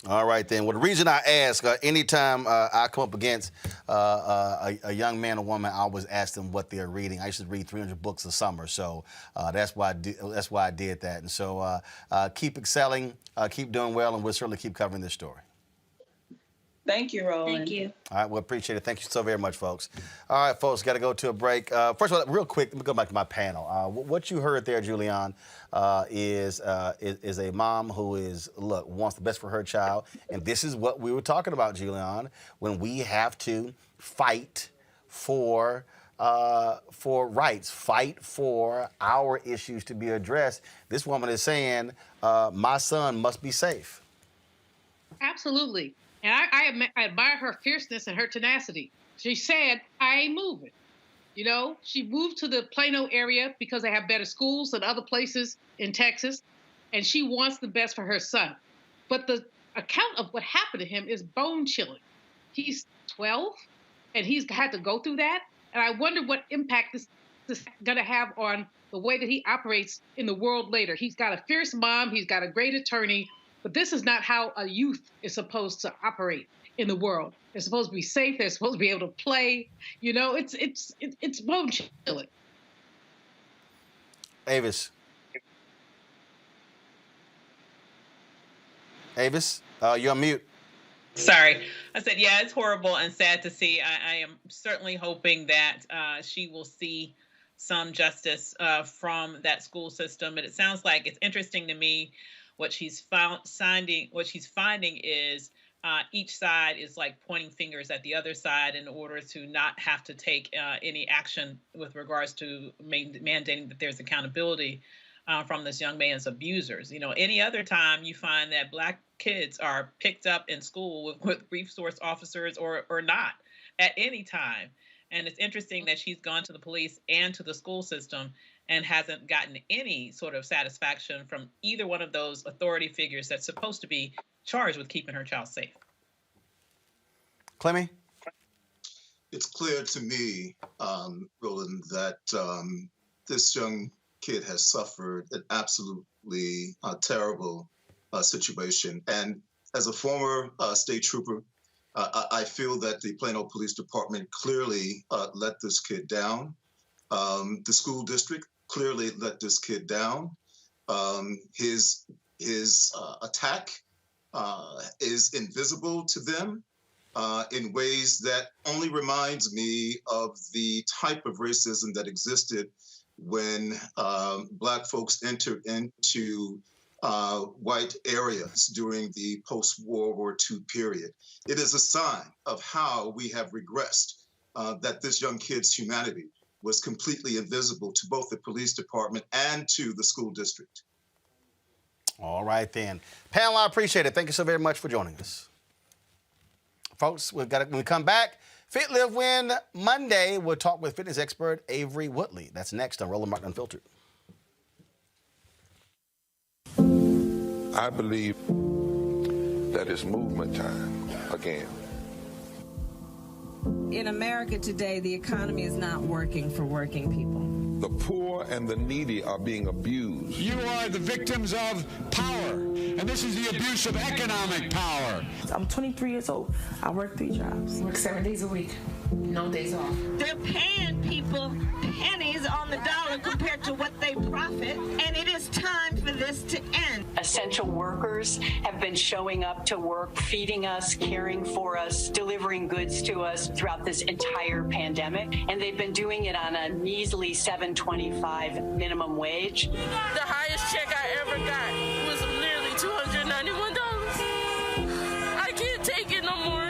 All right, then. Well, the reason I ask, anytime I come up against a young man or woman, I always ask them what they're reading. I used to read 300 books a summer, so that's why I did that. And so keep excelling, keep doing well, and we'll certainly keep covering this story. Thank you, Roland. Thank you. All right, well, appreciate it. Thank you so very much, folks. All right, folks, got to go to a break. First of all, real quick, let me go back to my panel. What you heard there, Julian, is a mom who wants the best for her child, and this is what we were talking about, Julian, when we have to fight for rights, fight for our issues to be addressed. This woman is saying, my son must be safe. Absolutely. And I admire her fierceness and her tenacity. She said, I ain't moving. You know, she moved to the Plano area because they have better schools than other places in Texas, and she wants the best for her son. But the account of what happened to him is bone-chilling. He's 12, and he's had to go through that, and I wonder what impact this is going to have on the way that he operates in the world later. He's got a fierce mom, he's got a great attorney, but this is not how a youth is supposed to operate in the world. They're supposed to be safe. They're supposed to be able to play. You know, it's bone chilling. Avis, you're on mute. Sorry. I said, yeah, it's horrible and sad to see. I am certainly hoping that she will see some justice from that school system. But it sounds like it's interesting to me. What she's finding is each side is like pointing fingers at the other side in order to not have to take any action with regards to mandating that there's accountability from this young man's abusers. You know, any other time you find that Black kids are picked up in school with resource officers or not at any time. And it's interesting that she's gone to the police and to the school system and hasn't gotten any sort of satisfaction from either one of those authority figures that's supposed to be charged with keeping her child safe. Clemmy? It's clear to me, Roland, that this young kid has suffered an absolutely terrible situation. And as a former state trooper, I feel that the Plano Police Department clearly let this kid down. The school district clearly let this kid down. His attack is invisible to them in ways that only reminds me of the type of racism that existed when Black folks entered into white areas during the post-World War II period. It is a sign of how we have regressed, that this young kid's humanity was completely invisible to both the police department and to the school district. All right, then. Panel, I appreciate it. Thank you so very much for joining us. Folks, when we come back, Fit, Live, Win Monday, we'll talk with fitness expert Averi Woodley. That's next on Roland Martin Unfiltered. I believe that it's movement time again. In America today, the economy is not working for working people. The poor and the needy are being abused. You are the victims of power, and this is the abuse of economic power. I'm 23 years old. I work 3 jobs. Work 7 days a week. No days off. They're paying people pennies on the dollar compared to what they profit, and it is time for this to end. Essential workers have been showing up to work, feeding us, caring for us, delivering goods to us throughout this entire pandemic, and they've been doing it on a measly $7.25 minimum wage. The highest check I ever got was nearly $291. I can't take it no more.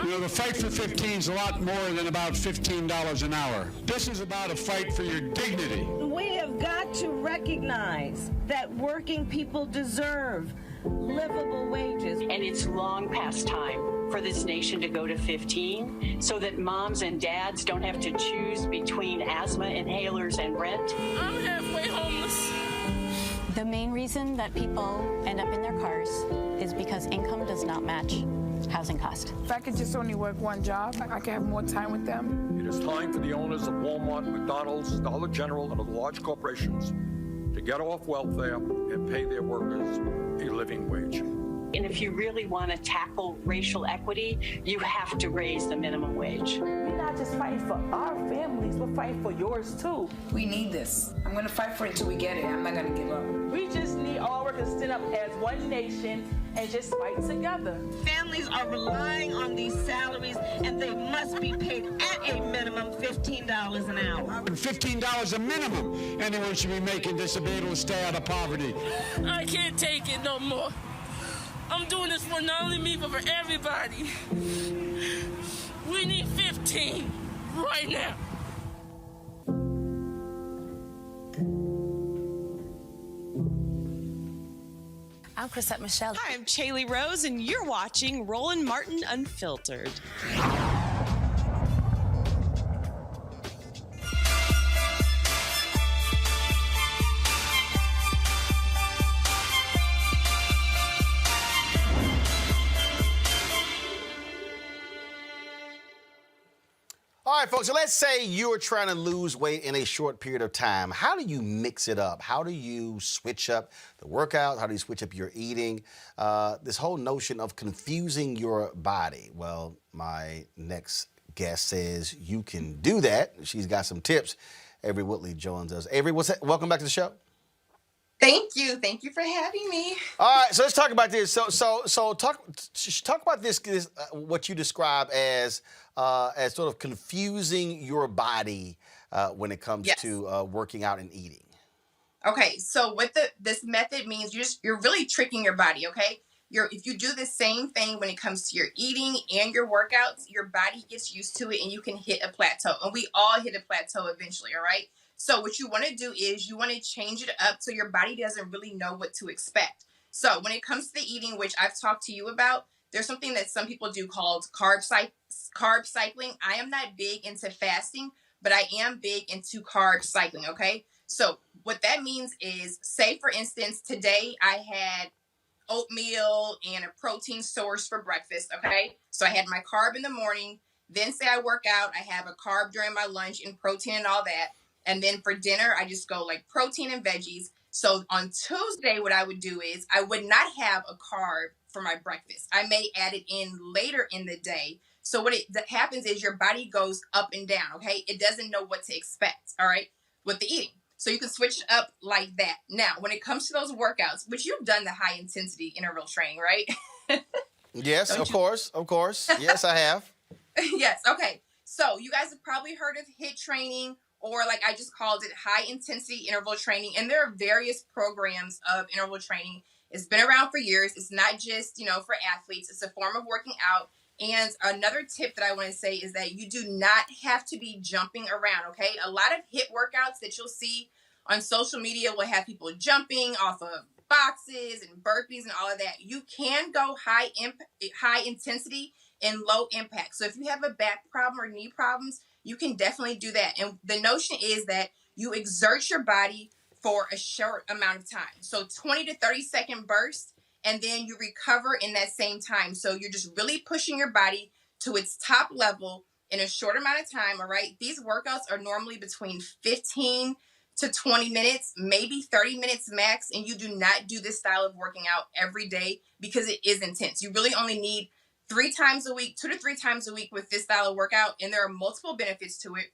You know, the fight for 15 is a lot more than about $15 an hour. This is about a fight for your dignity. We have got to recognize that working people deserve livable wages. And it's long past time for this nation to go to 15 so that moms and dads don't have to choose between asthma inhalers and rent. I'm halfway homeless. The main reason that people end up in their cars is because income does not match housing cost. If I could just only work one job, I could have more time with them. It is time for the owners of Walmart, McDonald's, Dollar General, and other large corporations to get off welfare and pay their workers a living wage. And if you really want to tackle racial equity, you have to raise the minimum wage. We're not just fighting for our families, we're fighting for yours too. We need this. I'm going to fight for it until we get it. I'm not going to give up. We just need all workers to stand up as one nation and just fight together. Families are relying on these salaries, and they must be paid at a minimum $15 an hour. $15 a minimum anyone should be making to be able to stay out of poverty. I can't take it no more. I'm doing this for not only me, but for everybody. We need 15 right now. I'm Chrisette Michelle. Hi, I'm Chaley Rose, and you're watching Roland Martin Unfiltered. All right, folks, so let's say you're trying to lose weight in a short period of time. How do you mix it up? How do you switch up the workout? How do you switch up your eating? This whole notion of confusing your body. Well, my next guest says you can do that. She's got some tips. Averi Woodley joins us. Averi, welcome back to the show. Thank you. Thank you for having me. All right, so let's talk about this. So talk about this what you describe as sort of confusing your body when it comes to working out and eating. Okay, so what this method means, you're really tricking your body. Okay, if you do the same thing when it comes to your eating and your workouts, your body gets used to it, and you can hit a plateau. And we all hit a plateau eventually. All right. So what you want to do is you want to change it up so your body doesn't really know what to expect. So when it comes to the eating, which I've talked to you about, there's something that some people do called carb cycling. I am not big into fasting, but I am big into carb cycling, okay? So what that means is, say, for instance, today I had oatmeal and a protein source for breakfast, okay? So I had my carb in the morning. Then say I work out, I have a carb during my lunch and protein and all that. And then for dinner, I just go like protein and veggies. So on Tuesday, what I would do is I would not have a carb for my breakfast. I may add it in later in the day. So what that happens is your body goes up and down, okay? It doesn't know what to expect, all right, with the eating. So you can switch up like that. Now, when it comes to those workouts, which you've done the high intensity interval training, right? Yes, of course. Yes, I have. Yes, okay. So you guys have probably heard of HIIT training, or like I just called it high intensity interval training. And there are various programs of interval training. It's been around for years. It's not just, for athletes. It's a form of working out. And another tip that I want to say is that you do not have to be jumping around, okay? A lot of HIIT workouts that you'll see on social media will have people jumping off of boxes and burpees and all of that. You can go high intensity and low impact. So if you have a back problem or knee problems, you can definitely do that. And the notion is that you exert your body for a short amount of time. So 20 to 30 second bursts, and then you recover in that same time. So you're just really pushing your body to its top level in a short amount of time, all right? These workouts are normally between 15 to 20 minutes, maybe 30 minutes max, and you do not do this style of working out every day because it is intense. You really only need 3 times a week, 2 to 3 times a week with this style of workout, and there are multiple benefits to it.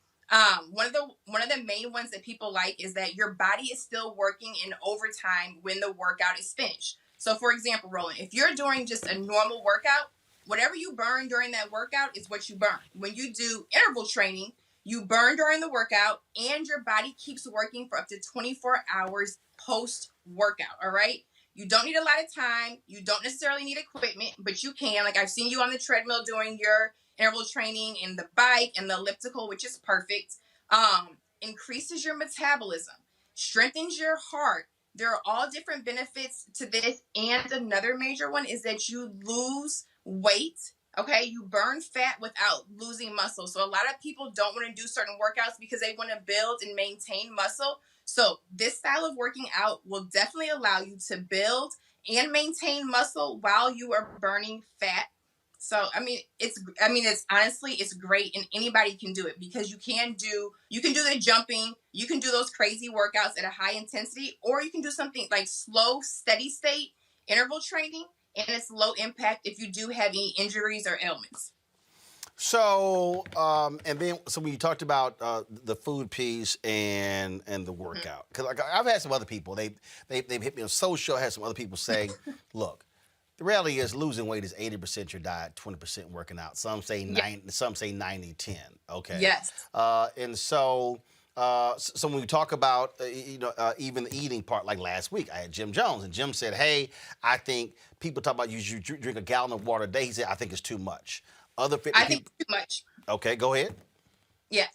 One of the main ones that people like is that your body is still working in overtime when the workout is finished. So for example, Roland, if you're doing just a normal workout, whatever you burn during that workout is what you burn. When you do interval training, you burn during the workout and your body keeps working for up to 24 hours post-workout, all right? You don't need a lot of time. You don't necessarily need equipment, but you can. Like I've seen you on the treadmill doing your interval training and the bike and the elliptical, which is perfect. Increases your metabolism, strengthens your heart. There are all different benefits to this. And another major one is that you lose weight. Okay, you burn fat without losing muscle. So a lot of people don't want to do certain workouts because they want to build and maintain muscle. So this style of working out will definitely allow you to build and maintain muscle while you are burning fat. So it's honestly it's great, and anybody can do it because you can do the jumping, you can do those crazy workouts at a high intensity, or you can do something like slow, steady state interval training, and it's low impact if you do have any injuries or ailments. So, so when you talked about the food piece and the workout, because I've had some other people, they've hit me on social, I had some other people say, look, the reality is losing weight is 80% your diet, 20% working out. Some say 90-10. Okay. Yes. And so when we talk about even the eating part, like last week, I had Jim Jones, and Jim said, "Hey, I think people talk about you drink a gallon of water a day." He said, "I think it's too much." I think it's too much. Okay, go ahead. Yeah,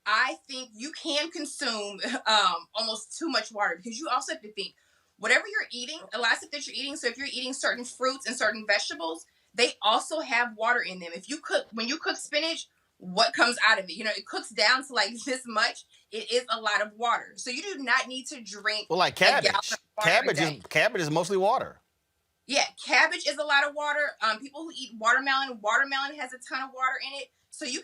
I think you can consume almost too much water because you also have to think. Whatever you're eating, a lot of stuff that you're eating, so if you're eating certain fruits and certain vegetables, they also have water in them. When you cook spinach, what comes out of it? It cooks down to like this much. It is a lot of water. So you do not need to drink like cabbage. Cabbage is mostly water. Yeah, cabbage is a lot of water. People who eat watermelon has a ton of water in it. So you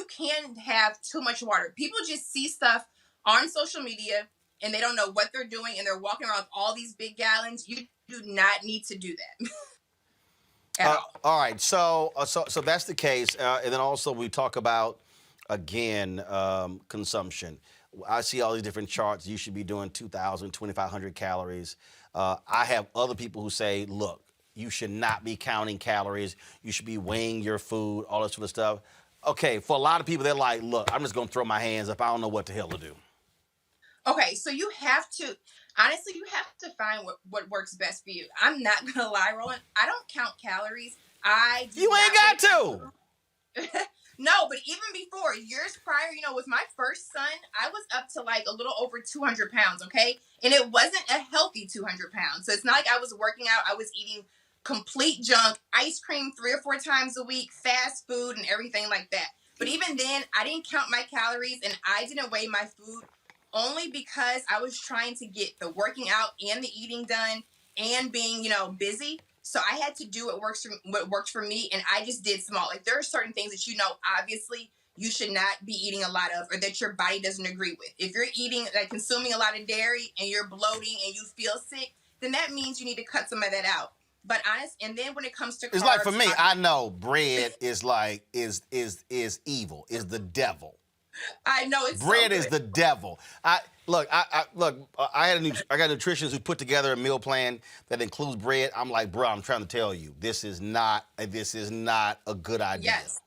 can have too much water. People just see stuff on social media and they don't know what they're doing, and they're walking around with all these big gallons. You do not need to do that at all. All right, so that's the case, and then also we talk about again consumption. I see all these different charts. You should be doing 2,000, 2,500 calories. I have other people who say, look, you should not be counting calories. You should be weighing your food, all this sort of stuff. Okay, for a lot of people, they're like, look, I'm just going to throw my hands up. I don't know what the hell to do. Okay, so you have to find what works best for you. I'm not going to lie, Roland. I don't count calories. You ain't got to. No, but even before, years prior, with my first son, I was up to like a little over 200 pounds, okay? And it wasn't a healthy 200 pounds. So it's not like I was working out. I was eating complete junk, ice cream 3 or 4 times a week, fast food, and everything like that. But even then, I didn't count my calories, and I didn't weigh my food only because I was trying to get the working out and the eating done and being, busy. So I had to do what worked for me, and I just did small. Like there are certain things that obviously you should not be eating a lot of, or that your body doesn't agree with. If you're eating, consuming a lot of dairy, and you're bloating and you feel sick, then that means you need to cut some of that out. But and then when it comes to carbs, it's like for me, I know bread is like is evil, is the devil. I know it's bread so is the devil. I got nutritionists who put together a meal plan that includes bread. I'm like, bro, I'm trying to tell you, this is not a good idea. Yes,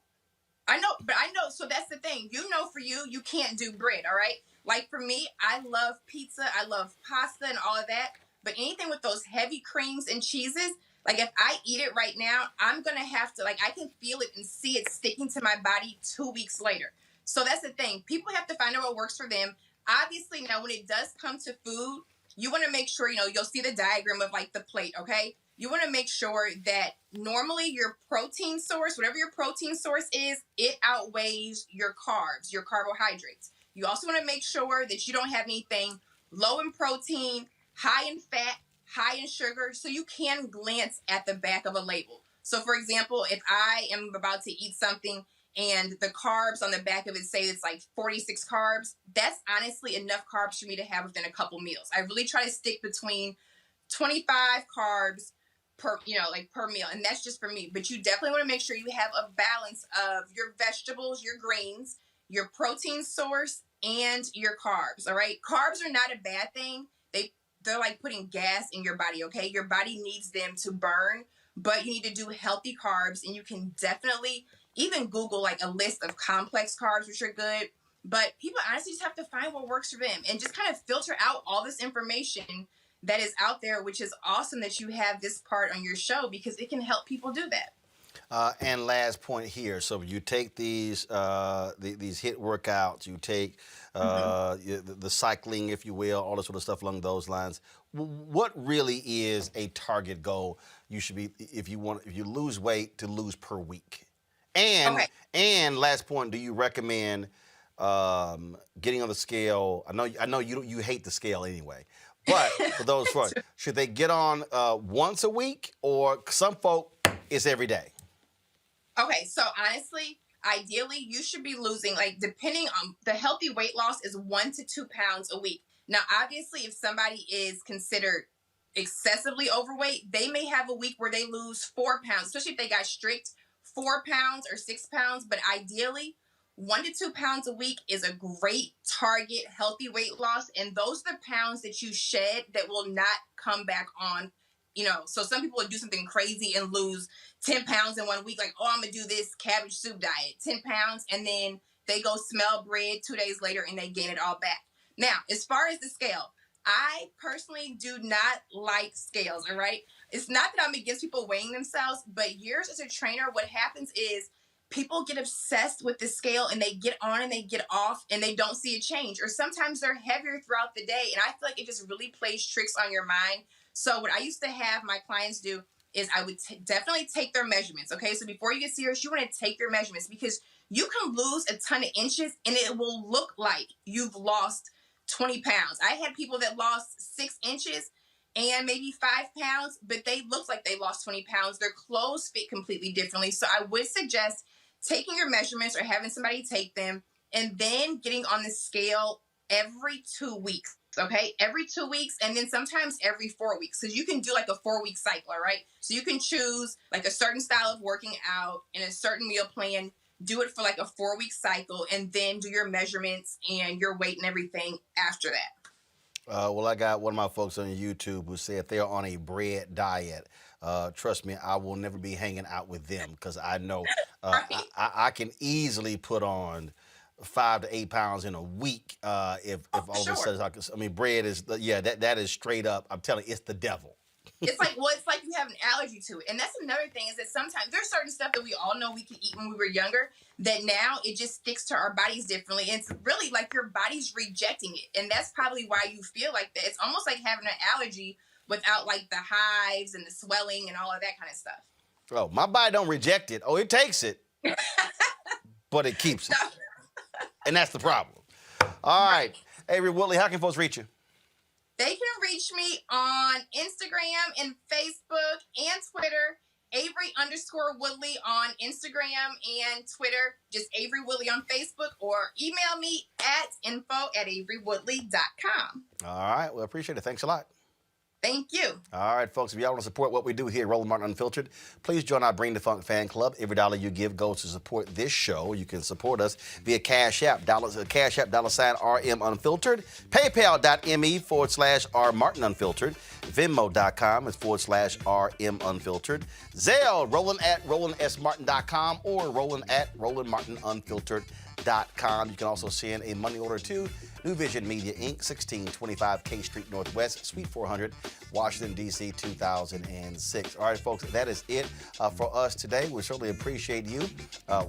I know, but I know. So that's the thing. For you can't do bread. All right. Like for me, I love pizza. I love pasta and all of that. But anything with those heavy creams and cheeses, like if I eat it right now, I'm gonna have to I can feel it and see it sticking to my body 2 weeks later. So that's the thing. People have to find out what works for them. Obviously, now when it does come to food, you want to make sure, you'll see the diagram of the plate, okay? You want to make sure that normally your protein source, whatever your protein source is, it outweighs your carbs, your carbohydrates. You also want to make sure that you don't have anything low in protein, high in fat, high in sugar, so you can glance at the back of a label. So for example, if I am about to eat something and the carbs on the back of it say it's like 46 carbs, that's honestly enough carbs for me to have within a couple meals. I really try to stick between 25 carbs per meal, and that's just for me. But you definitely want to make sure you have a balance of your vegetables, your greens, your protein source, and your carbs, all right? Carbs are not a bad thing. They're like putting gas in your body, okay? Your body needs them to burn, but you need to do healthy carbs, and you can definitely even Google a list of complex carbs, which are good. But people honestly just have to find what works for them and just kind of filter out all this information that is out there, which is awesome that you have this part on your show because it can help people do that. And last point here. So you take these HIIT workouts, you take the cycling, if you will, all this sort of stuff along those lines. What really is a target goal you should be, if you lose weight, to lose per week? And last point, do you recommend getting on the scale? I know you hate the scale anyway, but for those folks, should they get on once a week, or some folk it's every day? Okay, so honestly, ideally, you should be losing, like, depending on the healthy weight loss is 1 to 2 pounds a week. Now, obviously, if somebody is considered excessively overweight, they may have a week where they lose 4 pounds, especially if they got strict 4 pounds or 6 pounds. But ideally, 1 to 2 pounds a week is a great target healthy weight loss. And those are the pounds that you shed that will not come back on. You know, so some people would do something crazy and lose 10 pounds in 1 week, like, oh, I'm going to do this cabbage soup diet, 10 pounds, and then they go smell bread 2 days later and they gain it all back. Now, as far as the scale, I personally do not like scales, all right? It's not that I'm against people weighing themselves, but years as a trainer, what happens is people get obsessed with the scale and they get on and they get off and they don't see a change. Or sometimes they're heavier throughout the day, and I feel like it just really plays tricks on your mind. So what I used to have my clients do is I would definitely take their measurements, okay? So before you get serious, you want to take your measurements because you can lose a ton of inches and it will look like you've lost 20 pounds. I had people that lost 6 inches and maybe 5 pounds, but they looked like they lost 20 pounds. Their clothes fit completely differently. So I would suggest taking your measurements or having somebody take them and then getting on the scale every 2 weeks. Okay, every 2 weeks, and then sometimes every 4 weeks, because you can do like a 4-week cycle, all right? So you can choose like a certain style of working out and a certain meal plan, do it for like a 4-week cycle, and then do your measurements and your weight and everything after that. Well, I got one of my folks on YouTube who said they're on a bread diet. Trust me, I will never be hanging out with them because I know Right. I can easily put on 5 to 8 pounds in a week if all of a sudden I mean, bread is that is straight up. I'm telling you, it's the devil. It's like you have an allergy to it. And that's another thing is that sometimes there's certain stuff that we all know we can eat when we were younger that now it just sticks to our bodies differently. And it's really like your body's rejecting it. And that's probably why you feel like that. It's almost like having an allergy without like the hives and the swelling and all of that kind of stuff. Oh, my body don't reject it. Oh, it takes it, but it keeps it. And that's the problem. All right. Averi Woodley, how can folks reach you? They can reach me on Instagram and Facebook and Twitter, Averi_Woodley on Instagram and Twitter, just Averi Woodley on Facebook, or email me at info@averiwoodley.com. All right. Well, appreciate it. Thanks a lot. Thank you. All right, folks, if y'all want to support what we do here at Roland Martin Unfiltered, please join our Bring the Funk fan club. Every dollar you give goes to support this show. You can support us via Cash App, Cash App, $RM Unfiltered, PayPal.me/R Martin Unfiltered, Venmo.com /RM Unfiltered, Zelle, Roland@RolandSMartin.com or Roland@RolandMartinUnfiltered.com. You can also send a money order to New Vision Media, Inc., 1625 K Street Northwest, Suite 400, Washington, D.C., 2006. All right, folks, that is it for us today. We certainly appreciate you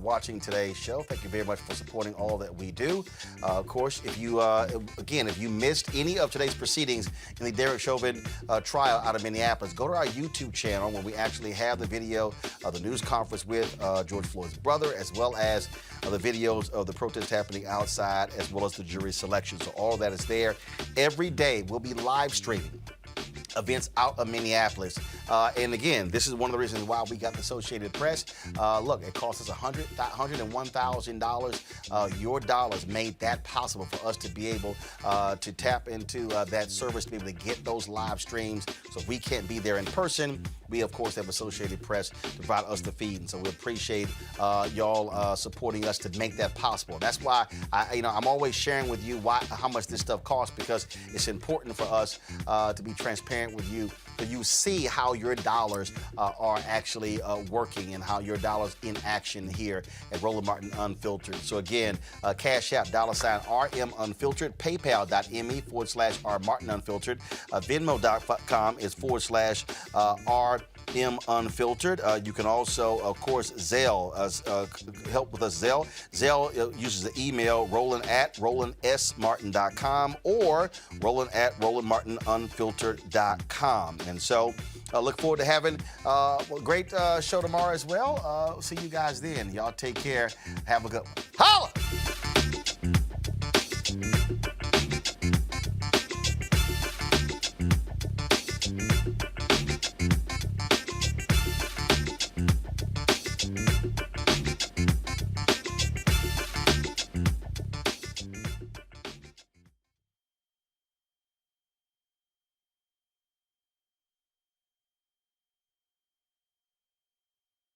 watching today's show. Thank you very much for supporting all that we do. Of course, if you, if you missed any of today's proceedings in the Derek Chauvin trial out of Minneapolis, go to our YouTube channel where we actually have the video of the news conference with George Floyd's brother, as well as the videos of the protest happening outside, as well as the jury selection. So all of that is there. Every day we'll be live streaming events out of Minneapolis. And again, this is one of the reasons why we got the Associated Press. Look, it cost us $101,000. Your dollars made that possible for us to be able to tap into that service, to be able to get those live streams. So if we can't be there in person, we, of course, have Associated Press to provide us the feed. And so we appreciate y'all supporting us to make that possible. That's why I'm always sharing with you how much this stuff costs, because it's important for us to be transparent with you, so you see how your dollars are actually working and how your dollars in action here at Roland Martin Unfiltered. So again, Cash App, $RM Unfiltered, PayPal.me/R Martin Unfiltered, Venmo.com /RM Unfiltered. You can also, of course, Zelle, help with us, Zelle. Zelle uses the email Roland@RolandSMartin.com or Roland@RolandMartinUnfiltered.com. And so look forward to having a great show tomorrow as well. See you guys then. Y'all take care. Have a good one. Holla!